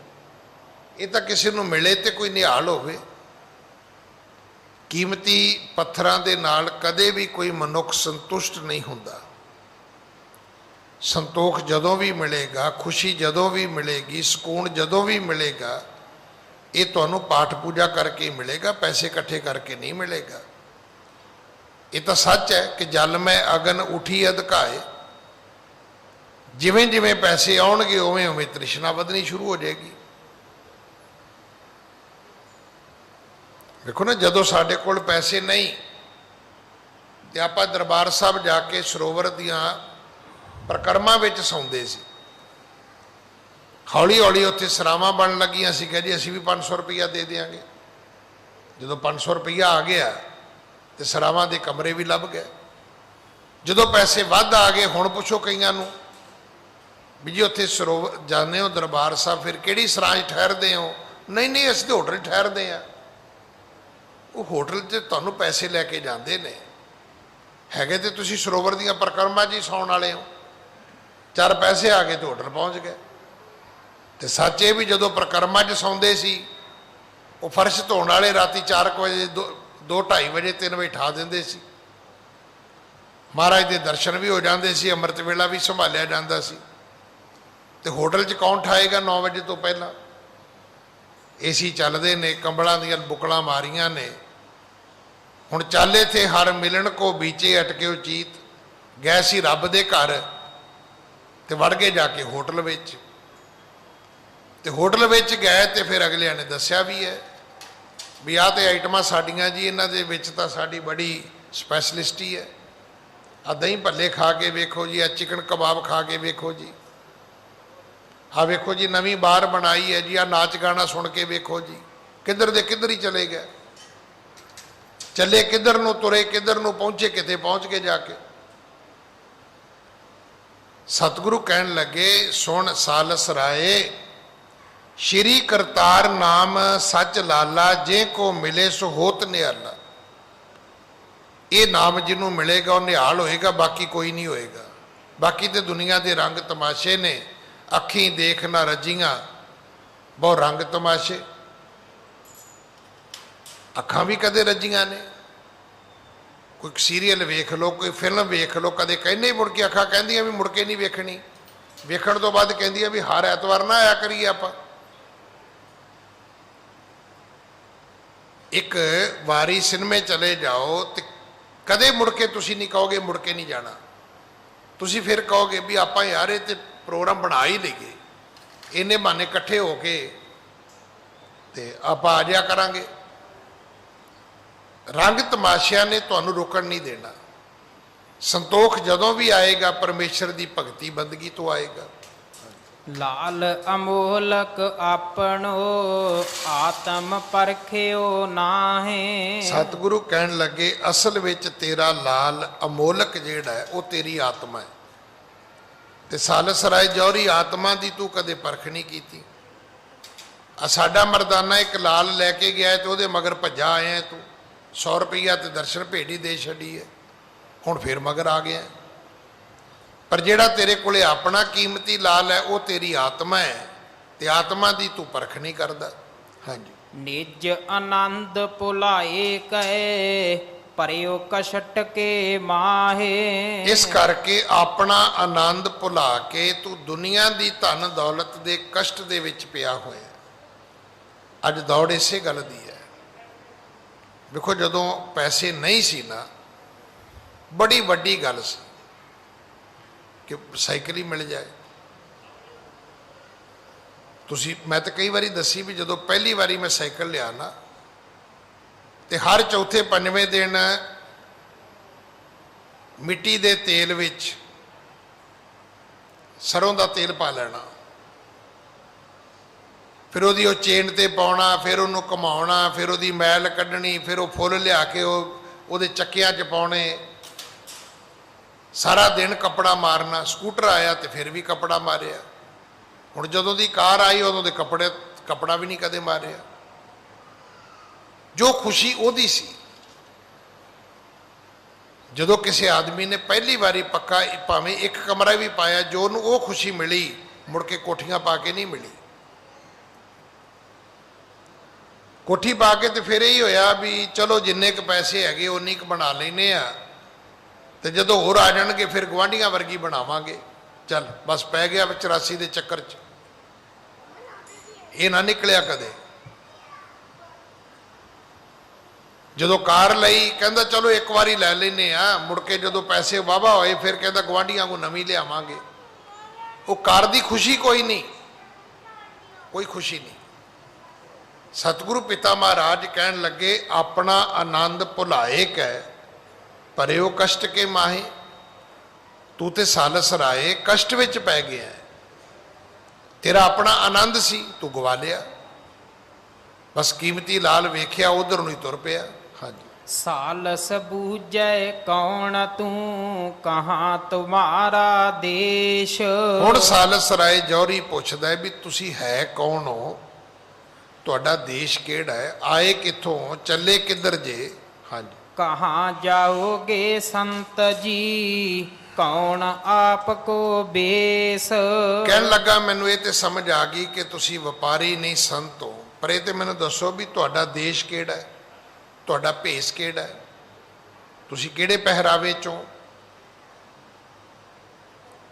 ਇਹ ਤਾਂ ਕਿਸੇ ਨੂੰ ਮਿਲੇ ਤੇ ਕੋਈ ਨਿਹਾਲ ਹੋਵੇ। ਕੀਮਤੀ ਪੱਥਰਾਂ ਦੇ ਨਾਲ ਕਦੇ ਵੀ ਕੋਈ ਮਨੁੱਖ ਸੰਤੁਸ਼ਟ ਨਹੀਂ ਹੁੰਦਾ। ਸੰਤੋਖ ਜਦੋਂ ਵੀ ਮਿਲੇਗਾ, ਖੁਸ਼ੀ ਜਦੋਂ ਵੀ ਮਿਲੇਗੀ, ਸਕੂਨ ਜਦੋਂ ਵੀ ਮਿਲੇਗਾ, ਇਹ ਤੁਹਾਨੂੰ ਪਾਠ ਪੂਜਾ ਕਰਕੇ ਹੀ ਮਿਲੇਗਾ, ਪੈਸੇ ਇਕੱਠੇ ਕਰਕੇ ਨਹੀਂ ਮਿਲੇਗਾ। ਇਹ ਤਾਂ ਸੱਚ ਹੈ ਕਿ ਜਲ ਮੈਂ ਅਗਨ ਉਠੀ ਅਧਕਾਏ, ਜਿਵੇਂ ਜਿਵੇਂ ਪੈਸੇ ਆਉਣਗੇ ਉਵੇਂ ਉਵੇਂ ਤ੍ਰਿਸ਼ਨਾ ਵਧਣੀ ਸ਼ੁਰੂ ਹੋ ਜਾਏਗੀ। ਵੇਖੋ ਨਾ, ਜਦੋਂ ਸਾਡੇ ਕੋਲ ਪੈਸੇ ਨਹੀਂ ਤੇ ਆਪਾਂ ਦਰਬਾਰ ਸਾਹਿਬ ਜਾ ਕੇ ਸਰੋਵਰ ਦੀਆਂ ਪ੍ਰਕਰਮਾਂ ਵਿੱਚ ਸੌਂਦੇ ਸੀ। ਹੌਲੀ ਹੌਲੀ ਉੱਥੇ ਸਰਾਵਾਂ ਬਣਨ ਲੱਗੀਆਂ ਸੀ ਕਿ ਜੀ ਅਸੀਂ ਵੀ 500 ਰੁਪਈਆ ਦੇ ਦਿਆਂਗੇ। ਜਦੋਂ 500 ਰੁਪਈਆ ਆ ਗਿਆ ਤੇ ਸਰਾਵਾਂ ਦੇ ਕਮਰੇ ਵੀ ਲੱਭ ਗਏ। ਜਦੋਂ ਪੈਸੇ ਵੱਧ ਆ ਗਏ, ਹੁਣ ਪੁੱਛੋ ਕਈਆਂ ਨੂੰ ਵੀ ਜੀ ਉੱਥੇ ਸਰੋਵਰ ਜਾਂਦੇ ਹੋ ਦਰਬਾਰ ਸਾਹਿਬ, ਫਿਰ ਕਿਹੜੀ ਸਰਾਂ 'ਚ ਠਹਿਰਦੇ ਹੋ? ਨਹੀਂ ਨਹੀਂ, ਅਸੀਂ ਤਾਂ ਹੋਟਲ 'ਚ ਠਹਿਰਦੇ ਹਾਂ। ਉਹ ਹੋਟਲ 'ਚ ਤੁਹਾਨੂੰ ਪੈਸੇ ਲੈ ਕੇ ਜਾਂਦੇ ਨੇ, ਹੈਗੇ ਤੇ ਤੁਸੀਂ ਸਰੋਵਰ ਦੀਆਂ ਪ੍ਰਕਰਮਾਂ 'ਚ ਹੀ ਸੌਣ ਵਾਲੇ ਹੋ। 4 ਪੈਸੇ ਆ ਗਏ ਤੇ ਹੋਟਲ ਪਹੁੰਚ ਗਏ। ਤੇ ਸੱਚ ਇਹ ਵੀ ਜਦੋਂ ਪ੍ਰਕਰਮਾਂ 'ਚ ਸੌਂਦੇ ਸੀ, ਉਹ ਫਰਸ਼ ਧੋਣ ਵਾਲੇ ਰਾਤੀ 4 ਵਜੇ 2-2:30 ਵਜੇ 3 ਵਜੇ ਠਾ ਦਿੰਦੇ ਸੀ। ਮਹਾਰਾਜ ਦੇ ਦਰਸ਼ਨ ਵੀ ਹੋ ਜਾਂਦੇ ਸੀ, ਅੰਮ੍ਰਿਤ ਵੇਲਾ ਵੀ ਸੰਭਾਲਿਆ ਜਾਂਦਾ ਸੀ। ਤੇ ਹੋਟਲ 'ਚ ਕੌਣ ਠਾਏਗਾ 9 ਵਜੇ ਤੋਂ ਪਹਿਲਾਂ? ਏਸੀ ਚੱਲਦੇ ਨੇ, ਕੰਬਲਾਂ ਦੀਆਂ ਬੁਕਲਾਂ ਮਾਰੀਆਂ ਨੇ। ਹੁਣ ਚਾਲੇ ਥੇ ਹਰ ਮਿਲਣ ਕੋ ਬੀਚੇ ਅਟਕਿਓ ਚੀਤ, ਗਏ ਸੀ ਰੱਬ ਦੇ ਘਰ ਤੇ ਵੜ ਗਏ ਜਾ ਕੇ ਹੋਟਲ ਵਿੱਚ। ਤੇ ਹੋਟਲ ਵਿੱਚ ਗਏ ਤੇ ਫਿਰ ਅਗਲਿਆਂ ਨੇ ਦੱਸਿਆ ਵੀ ਹੈ ਵੀ ਆਹ ਤੇ ਆਈਟਮਾਂ ਸਾਡੀਆਂ ਜੀ, ਇਹਨਾਂ ਦੇ ਵਿੱਚ ਤਾਂ ਸਾਡੀ ਬੜੀ ਸਪੈਸ਼ਲਿਸਟੀ ਹੈ। ਆਹ ਦਹੀਂ ਭੱਲੇ ਖਾ ਕੇ ਵੇਖੋ ਜੀ, ਆਹ ਚਿਕਨ ਕਬਾਬ ਖਾ ਕੇ ਵੇਖੋ ਜੀ, ਆਹ ਵੇਖੋ ਜੀ ਨਵੀਂ ਬਾਰ ਬਣਾਈ ਹੈ ਜੀ, ਆਹ ਨਾਚ ਗਾਣਾ ਸੁਣ ਕੇ ਵੇਖੋ ਜੀ। ਕਿੱਧਰ ਦੇ ਕਿੱਧਰ ਹੀ ਚਲੇ ਗਏ, ਚੱਲੇ ਕਿੱਧਰ ਨੂੰ, ਤੁਰੇ ਕਿੱਧਰ ਨੂੰ, ਪਹੁੰਚੇ ਕਿਤੇ ਪਹੁੰਚ ਕੇ ਜਾ ਕੇ। ਸਤਿਗੁਰੂ ਕਹਿਣ ਲੱਗੇ, ਸੁਣ ਸਾਲਸ ਰਾਏ ਸ਼੍ਰੀ ਕਰਤਾਰ ਨਾਮ ਸੱਚ ਲਾਲਾ, ਜੇ ਕੋ ਮਿਲੇ ਸੋ ਹੋਤ ਨਿਹਾਲਾ। ਇਹ ਨਾਮ ਜਿਹਨੂੰ ਮਿਲੇਗਾ ਉਹ ਨਿਹਾਲ ਹੋਏਗਾ, ਬਾਕੀ ਕੋਈ ਨਹੀਂ ਹੋਏਗਾ। ਬਾਕੀ ਤੇ ਦੁਨੀਆ ਦੇ ਰੰਗ ਤਮਾਸ਼ੇ ਨੇ, ਅੱਖੀਂ ਦੇਖ ਨਾ ਰੱਜੀਆਂ ਬਹੁ ਰੰਗ ਤਮਾਸ਼ੇ। ਅੱਖਾਂ ਵੀ ਕਦੇ ਰੱਜੀਆਂ ਨੇ। ਕੋਈ ਸੀਰੀਅਲ ਵੇਖ ਲਓ, ਕੋਈ ਫਿਲਮ ਵੇਖ ਲਓ, ਕਦੇ ਕਹਿੰਦੇ ਮੁੜ ਕੇ ਅੱਖਾਂ ਕਹਿੰਦੀਆਂ ਵੀ ਮੁੜ ਕੇ ਨਹੀਂ ਵੇਖਣੀ, ਵੇਖਣ ਤੋਂ ਬਾਅਦ ਕਹਿੰਦੀਆਂ ਵੀ ਹਰ ਐਤਵਾਰ ਨਾ ਆਇਆ ਕਰੀਏ ਆਪਾਂ। ਇੱਕ ਵਾਰੀ ਸਿਨੇਮੇ ਚਲੇ ਜਾਓ ਤੇ ਕਦੇ ਮੁੜ ਕੇ ਤੁਸੀਂ ਨਹੀਂ ਕਹੋਗੇ ਮੁੜ ਕੇ ਨਹੀਂ ਜਾਣਾ। ਤੁਸੀਂ ਫਿਰ ਕਹੋਗੇ ਵੀ ਆਪਾਂ ਯਾਰ ਇਹ ਤੇ ਪ੍ਰੋਗਰਾਮ ਬਣਾ ਹੀ ਲਈਏ, ਇੰਨੇ ਬਹਾਨੇ ਇਕੱਠੇ ਹੋ ਕੇ ਤੇ ਆਪਾਂ ਆ ਜਾਇਆ ਕਰਾਂਗੇ। ਰੰਗ ਤਮਾਸ਼ਿਆਂ ਨੇ ਤੁਹਾਨੂੰ ਰੁਕਣ ਨਹੀਂ ਦੇਣਾ। ਸੰਤੋਖ ਜਦੋਂ ਵੀ ਆਏਗਾ ਪਰਮੇਸ਼ਰ ਦੀ ਭਗਤੀ ਬੰਦਗੀ ਤੋਂ ਆਏਗਾ। ਲਾਲ ਅਮੋਲਕ ਆਪਣੋ ਆਤਮ ਪਰਖਿਓ ਨਾਹੇ। ਸਤਿਗੁਰੂ ਕਹਿਣ ਲੱਗੇ ਅਸਲ ਵਿੱਚ ਤੇਰਾ ਲਾਲ ਅਮੋਲਕ ਜਿਹੜਾ ਹੈ ਉਹ ਤੇਰੀ ਆਤਮਾ ਹੈ, ਤੇ ਸਾਲਸਰਾਏ ਜੌਹਰੀ ਆਤਮਾ ਦੀ ਤੂੰ ਕਦੇ ਪਰਖ ਨਹੀਂ ਕੀਤੀ। ਆ ਸਾਡਾ ਮਰਦਾਨਾ ਇੱਕ ਲਾਲ ਲੈ ਕੇ ਗਿਆ ਤੇ ਉਹਦੇ ਮਗਰ ਭੱਜਾ ਆਇਆ ਤੂੰ, 100 ਰੁਪਈਆ ਤੇ ਦਰਸ਼ਨ ਭੇਟ ਹੀ ਦੇ ਛੱਡੀ ਹੈ, ਹੁਣ ਫਿਰ ਮਗਰ ਆ ਗਿਆ। ਪਰ ਜਿਹੜਾ ਤੇਰੇ ਕੋਲੇ ਆਪਣਾ ਕੀਮਤੀ ਲਾਲ ਹੈ ਉਹ ਤੇਰੀ ਆਤਮਾ ਹੈ, ਤੇ ਆਤਮਾ ਦੀ ਤੂੰ ਪਰਖ ਨਹੀਂ ਕਰਦਾ। ਹਾਂਜੀ। ਨਿਜ ਆਨੰਦ ਭੁਲਾਏ ਕੈ ਪਰਿਓ ਕਸ਼ਟ ਕੇ ਮਾਹੇ। ਇਸ ਕਰਕੇ ਆਪਣਾ ਆਨੰਦ ਭੁਲਾ ਕੇ ਤੂੰ ਦੁਨੀਆ ਦੀ ਧਨ ਦੌਲਤ ਦੇ ਕਸ਼ਟ ਦੇ ਵਿੱਚ ਪਿਆ ਹੋਇਆ। ਅੱਜ ਦੌੜ ਇਸੇ ਗੱਲ ਦੀ ਹੈ। ਵੇਖੋ ਜਦੋਂ ਪੈਸੇ ਨਹੀਂ ਸੀ ਨਾ, ਬੜੀ ਵੱਡੀ ਗੱਲ ਸੀ ਕਿ ਸਾਈਕਲ ਹੀ ਮਿਲ ਜਾਏ। ਤੁਸੀਂ, ਮੈਂ ਤਾਂ ਕਈ ਵਾਰੀ ਦੱਸੀ ਵੀ ਜਦੋਂ ਪਹਿਲੀ ਵਾਰੀ ਮੈਂ ਸਾਈਕਲ ਲਿਆ ਨਾ, ਤੇ ਹਰ ਚੌਥੇ ਪੰਜਵੇਂ ਦਿਨ ਮਿੱਟੀ ਦੇ ਤੇਲ ਵਿੱਚ ਸਰੋਂ ਦਾ ਤੇਲ ਪਾ ਲੈਣਾ, ਫਿਰ ਉਹਦੀ ਉਹ ਚੇਨ ਤੇ ਪਾਉਣਾ, ਫਿਰ ਉਹਨੂੰ ਘੁਮਾਉਣਾ, ਫਿਰ ਉਹਦੀ ਮੈਲ ਕੱਢਣੀ, ਫਿਰ ਉਹ ਫੁੱਲ ਲਿਆ ਕੇ ਉਹਦੇ ਚੱਕਿਆਂ 'ਚ ਪਾਉਣੇ। ਸਾਰਾ ਦਿਨ ਕੱਪੜਾ ਮਾਰਨਾ। ਸਕੂਟਰ ਆਇਆ ਤੇ ਫਿਰ ਵੀ ਕੱਪੜਾ ਮਾਰਿਆ। ਹੁਣ ਜਦੋਂ ਦੀ ਕਾਰ ਆਈ ਉਦੋਂ ਦੇ ਕੱਪੜਾ ਵੀ ਨਹੀਂ ਕਦੇ ਮਾਰਿਆ। ਜੋ ਖੁਸ਼ੀ ਉਹਦੀ ਸੀ। ਜਦੋਂ ਕਿਸੇ ਆਦਮੀ ਨੇ ਪਹਿਲੀ ਵਾਰੀ ਪੱਕਾ ਭਾਵੇਂ ਇੱਕ ਕਮਰਾ ਵੀ ਪਾਇਆ, ਜੋ ਉਹਨੂੰ ਉਹ ਖੁਸ਼ੀ ਮਿਲੀ ਮੁੜ ਕੇ ਕੋਠੀਆਂ ਪਾ ਕੇ ਨਹੀਂ ਮਿਲੀ। ਕੋਠੀ ਪਾ ਕੇ ਤੇ ਫਿਰ ਇਹੀ ਹੋਇਆ ਵੀ ਚਲੋ ਜਿੰਨੇ ਕੁ ਪੈਸੇ ਹੈਗੇ ਉਨੀ ਕੁ ਬਣਾ ਲੈਨੇ ਆ, ਤੇ ਜਦੋਂ ਹੋਰ ਆ ਜਾਣਗੇ ਫਿਰ ਗੁਆਂਢੀਆਂ ਵਰਗੀ ਬਣਾਵਾਂਗੇ। ਚੱਲ ਬਸ ਪੈ ਗਿਆ 84 ਦੇ ਚੱਕਰ 'ਚ। ਇਹ ਨਾ ਨਿਕਲਿਆ ਕਦੇ। ਜਦੋਂ ਕਾਰ ਲਈ ਕਹਿੰਦਾ ਚਲੋ ਇੱਕ ਵਾਰੀ ਲੈ ਲੈਨੇ ਆ, ਮੁੜ ਕੇ ਜਦੋਂ ਪੈਸੇ ਵਾਹਵਾ ਹੋਏ ਫਿਰ ਕਹਿੰਦਾ ਗੁਆਂਢੀਆਂ ਨੂੰ ਨਵੀਂ ਲਿਆਵਾਂਗੇ। ਉਹ ਕਾਰ ਦੀ ਖੁਸ਼ੀ ਕੋਈ ਨਹੀਂ, ਕੋਈ ਖੁਸ਼ੀ ਨਹੀਂ। ਸਤਿਗੁਰੂ ਪਿਤਾ ਮਹਾਰਾਜ ਕਹਿਣ ਲੱਗੇ ਆਪਣਾ ਆਨੰਦ ਭੁਲਾਏ ਕੈ ਪਰਿਓ ਕਸ਼ਟ ਕੇ ਮਾਹੇ। ਤੂੰ ਤੇ ਸਾਲਸ ਰਾਏ ਕਸ਼ਟ ਵਿੱਚ ਪੈ ਗਿਆ। ਤੇਰਾ ਆਪਣਾ ਆਨੰਦ ਸੀ, ਤੂੰ ਗਵਾ ਲਿਆ। ਬਸ ਕੀਮਤੀ ਲਾਲ ਵੇਖਿਆ ਉਧਰ ਨੂੰ ਹੀ ਤੁਰ ਪਿਆ। ਹਾਂਜੀ। ਸਾਲਸ ਬੂਝੈ ਕੌਣ ਤੂੰ ਕਹਾਂ ਤੁਮਾਰਾ ਦੇਸ਼। ਹੁਣ ਸਾਲਸ ਰਾਏ ਜੌਹਰੀ ਪੁੱਛਦਾ ਹੈ ਵੀ ਤੁਸੀਂ ਹੈ ਕੌਣ ਹੋ, ਤੁਹਾਡਾ ਦੇਸ਼ ਕਿਹੜਾ ਹੈ, ਆਏ ਕਿੱਥੋਂ, ਚੱਲੇ ਕਿੱਧਰ ਜੇ। ਹਾਂਜੀ। ਕਹਾਂ ਜਾਓਗੇ ਸੰਤ ਜੀ ਕੌਣ ਆਪ ਕੋ ਬੇਸ। ਕਹਿਣ ਲੱਗਾ ਮੈਨੂੰ ਇਹ ਤੇ ਸਮਝ ਆ ਗਈ ਕਿ ਤੁਸੀਂ ਵਪਾਰੀ ਨਹੀਂ ਸੰਤ ਹੋ, ਪਰ ਇਹ ਤੇ ਮੈਨੂੰ ਦੱਸੋ ਵੀ ਤੁਹਾਡਾ ਦੇਸ਼ ਕਿਹੜਾ ਹੈ, ਤੁਹਾਡਾ ਭੇਸ ਕਿਹੜਾ ਹੈ, ਤੁਸੀਂ ਕਿਹੜੇ ਪਹਿਰਾਵੇ ਚੋਂ,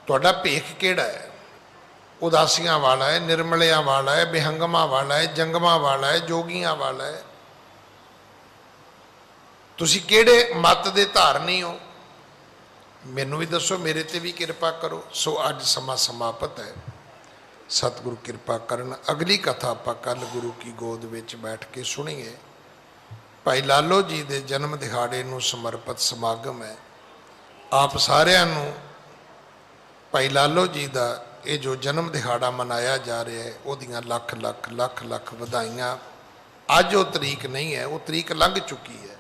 ਤੁਹਾਡਾ ਭੇਖ ਕਿਹੜਾ ਹੈ। ਉਦਾਸੀਆਂ ਵਾਲਾ ਹੈ, ਨਿਰਮਲਿਆਂ ਵਾਲਾ ਹੈ, ਬਿਹੰਗਮਾਂ ਵਾਲਾ ਹੈ, ਜੰਗਮਾਂ ਵਾਲਾ ਹੈ, ਜੋਗੀਆਂ ਵਾਲਾ ਹੈ। ਤੁਸੀਂ ਕਿਹੜੇ ਮਤ ਦੇ ਧਾਰਨੀ ਹੋ, ਮੈਨੂੰ ਵੀ ਦੱਸੋ, ਮੇਰੇ ਤੇ ਵੀ ਕਿਰਪਾ ਕਰੋ। ਸੋ ਅੱਜ ਸਮਾਂ ਸਮਾਪਤ ਹੈ। ਸਤਿਗੁਰੂ ਕਿਰਪਾ ਕਰਨ। ਅਗਲੀ ਕਥਾ ਆਪਾਂ ਕੱਲ ਗੁਰੂ ਕੀ ਗੋਦ ਵਿੱਚ ਬੈਠ ਕੇ ਸੁਣੀਏ। ਭਾਈ ਲਾਲੋ ਜੀ ਦੇ ਜਨਮ ਦਿਹਾੜੇ ਨੂੰ ਸਮਰਪਿਤ ਸਮਾਗਮ ਹੈ। ਆਪ ਸਾਰਿਆਂ ਨੂੰ ਭਾਈ ਲਾਲੋ ਜੀ ਦਾ ਇਹ ਜੋ ਜਨਮ ਦਿਹਾੜਾ ਮਨਾਇਆ ਜਾ ਰਿਹਾ ਹੈ ਉਹਦੀਆਂ ਲੱਖ ਲੱਖ ਲੱਖ ਲੱਖ ਵਧਾਈਆਂ। ਅੱਜ ਉਹ ਤਰੀਕ ਨਹੀਂ ਹੈ, ਉਹ ਤਰੀਕ ਲੰਘ ਚੁੱਕੀ ਹੈ,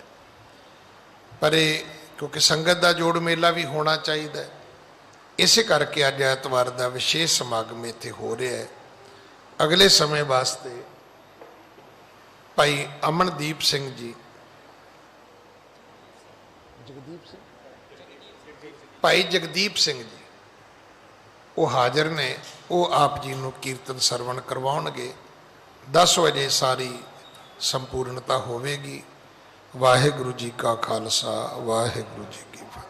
ਪਰ ਇਹ ਕਿਉਂਕਿ ਸੰਗਤ ਦਾ ਜੋੜ ਮੇਲਾ ਵੀ ਹੋਣਾ ਚਾਹੀਦਾ ਹੈ, ਇਸੇ ਕਰਕੇ ਅੱਜ ਐਤਵਾਰ ਦਾ ਵਿਸ਼ੇਸ਼ ਸਮਾਗਮ ਇੱਥੇ ਹੋ ਰਿਹਾ ਹੈ। ਅਗਲੇ ਸਮੇਂ ਵਾਸਤੇ ਭਾਈ ਅਮਨਦੀਪ ਸਿੰਘ ਜੀ, ਭਾਈ ਜਗਦੀਪ ਸਿੰਘ ਜੀ ਉਹ ਹਾਜ਼ਰ ਨੇ। ਉਹ ਆਪ ਜੀ ਨੂੰ ਕੀਰਤਨ ਸਰਵਣ ਕਰਵਾਉਣਗੇ। 10 ਵਜੇ ਸਾਰੀ ਸੰਪੂਰਨਤਾ ਹੋਵੇਗੀ। ਵਾਹਿਗੁਰੂ ਜੀ ਕਾ ਖਾਲਸਾ, ਵਾਹਿਗੁਰੂ ਜੀ ਕੀ ਫਤਿਹ।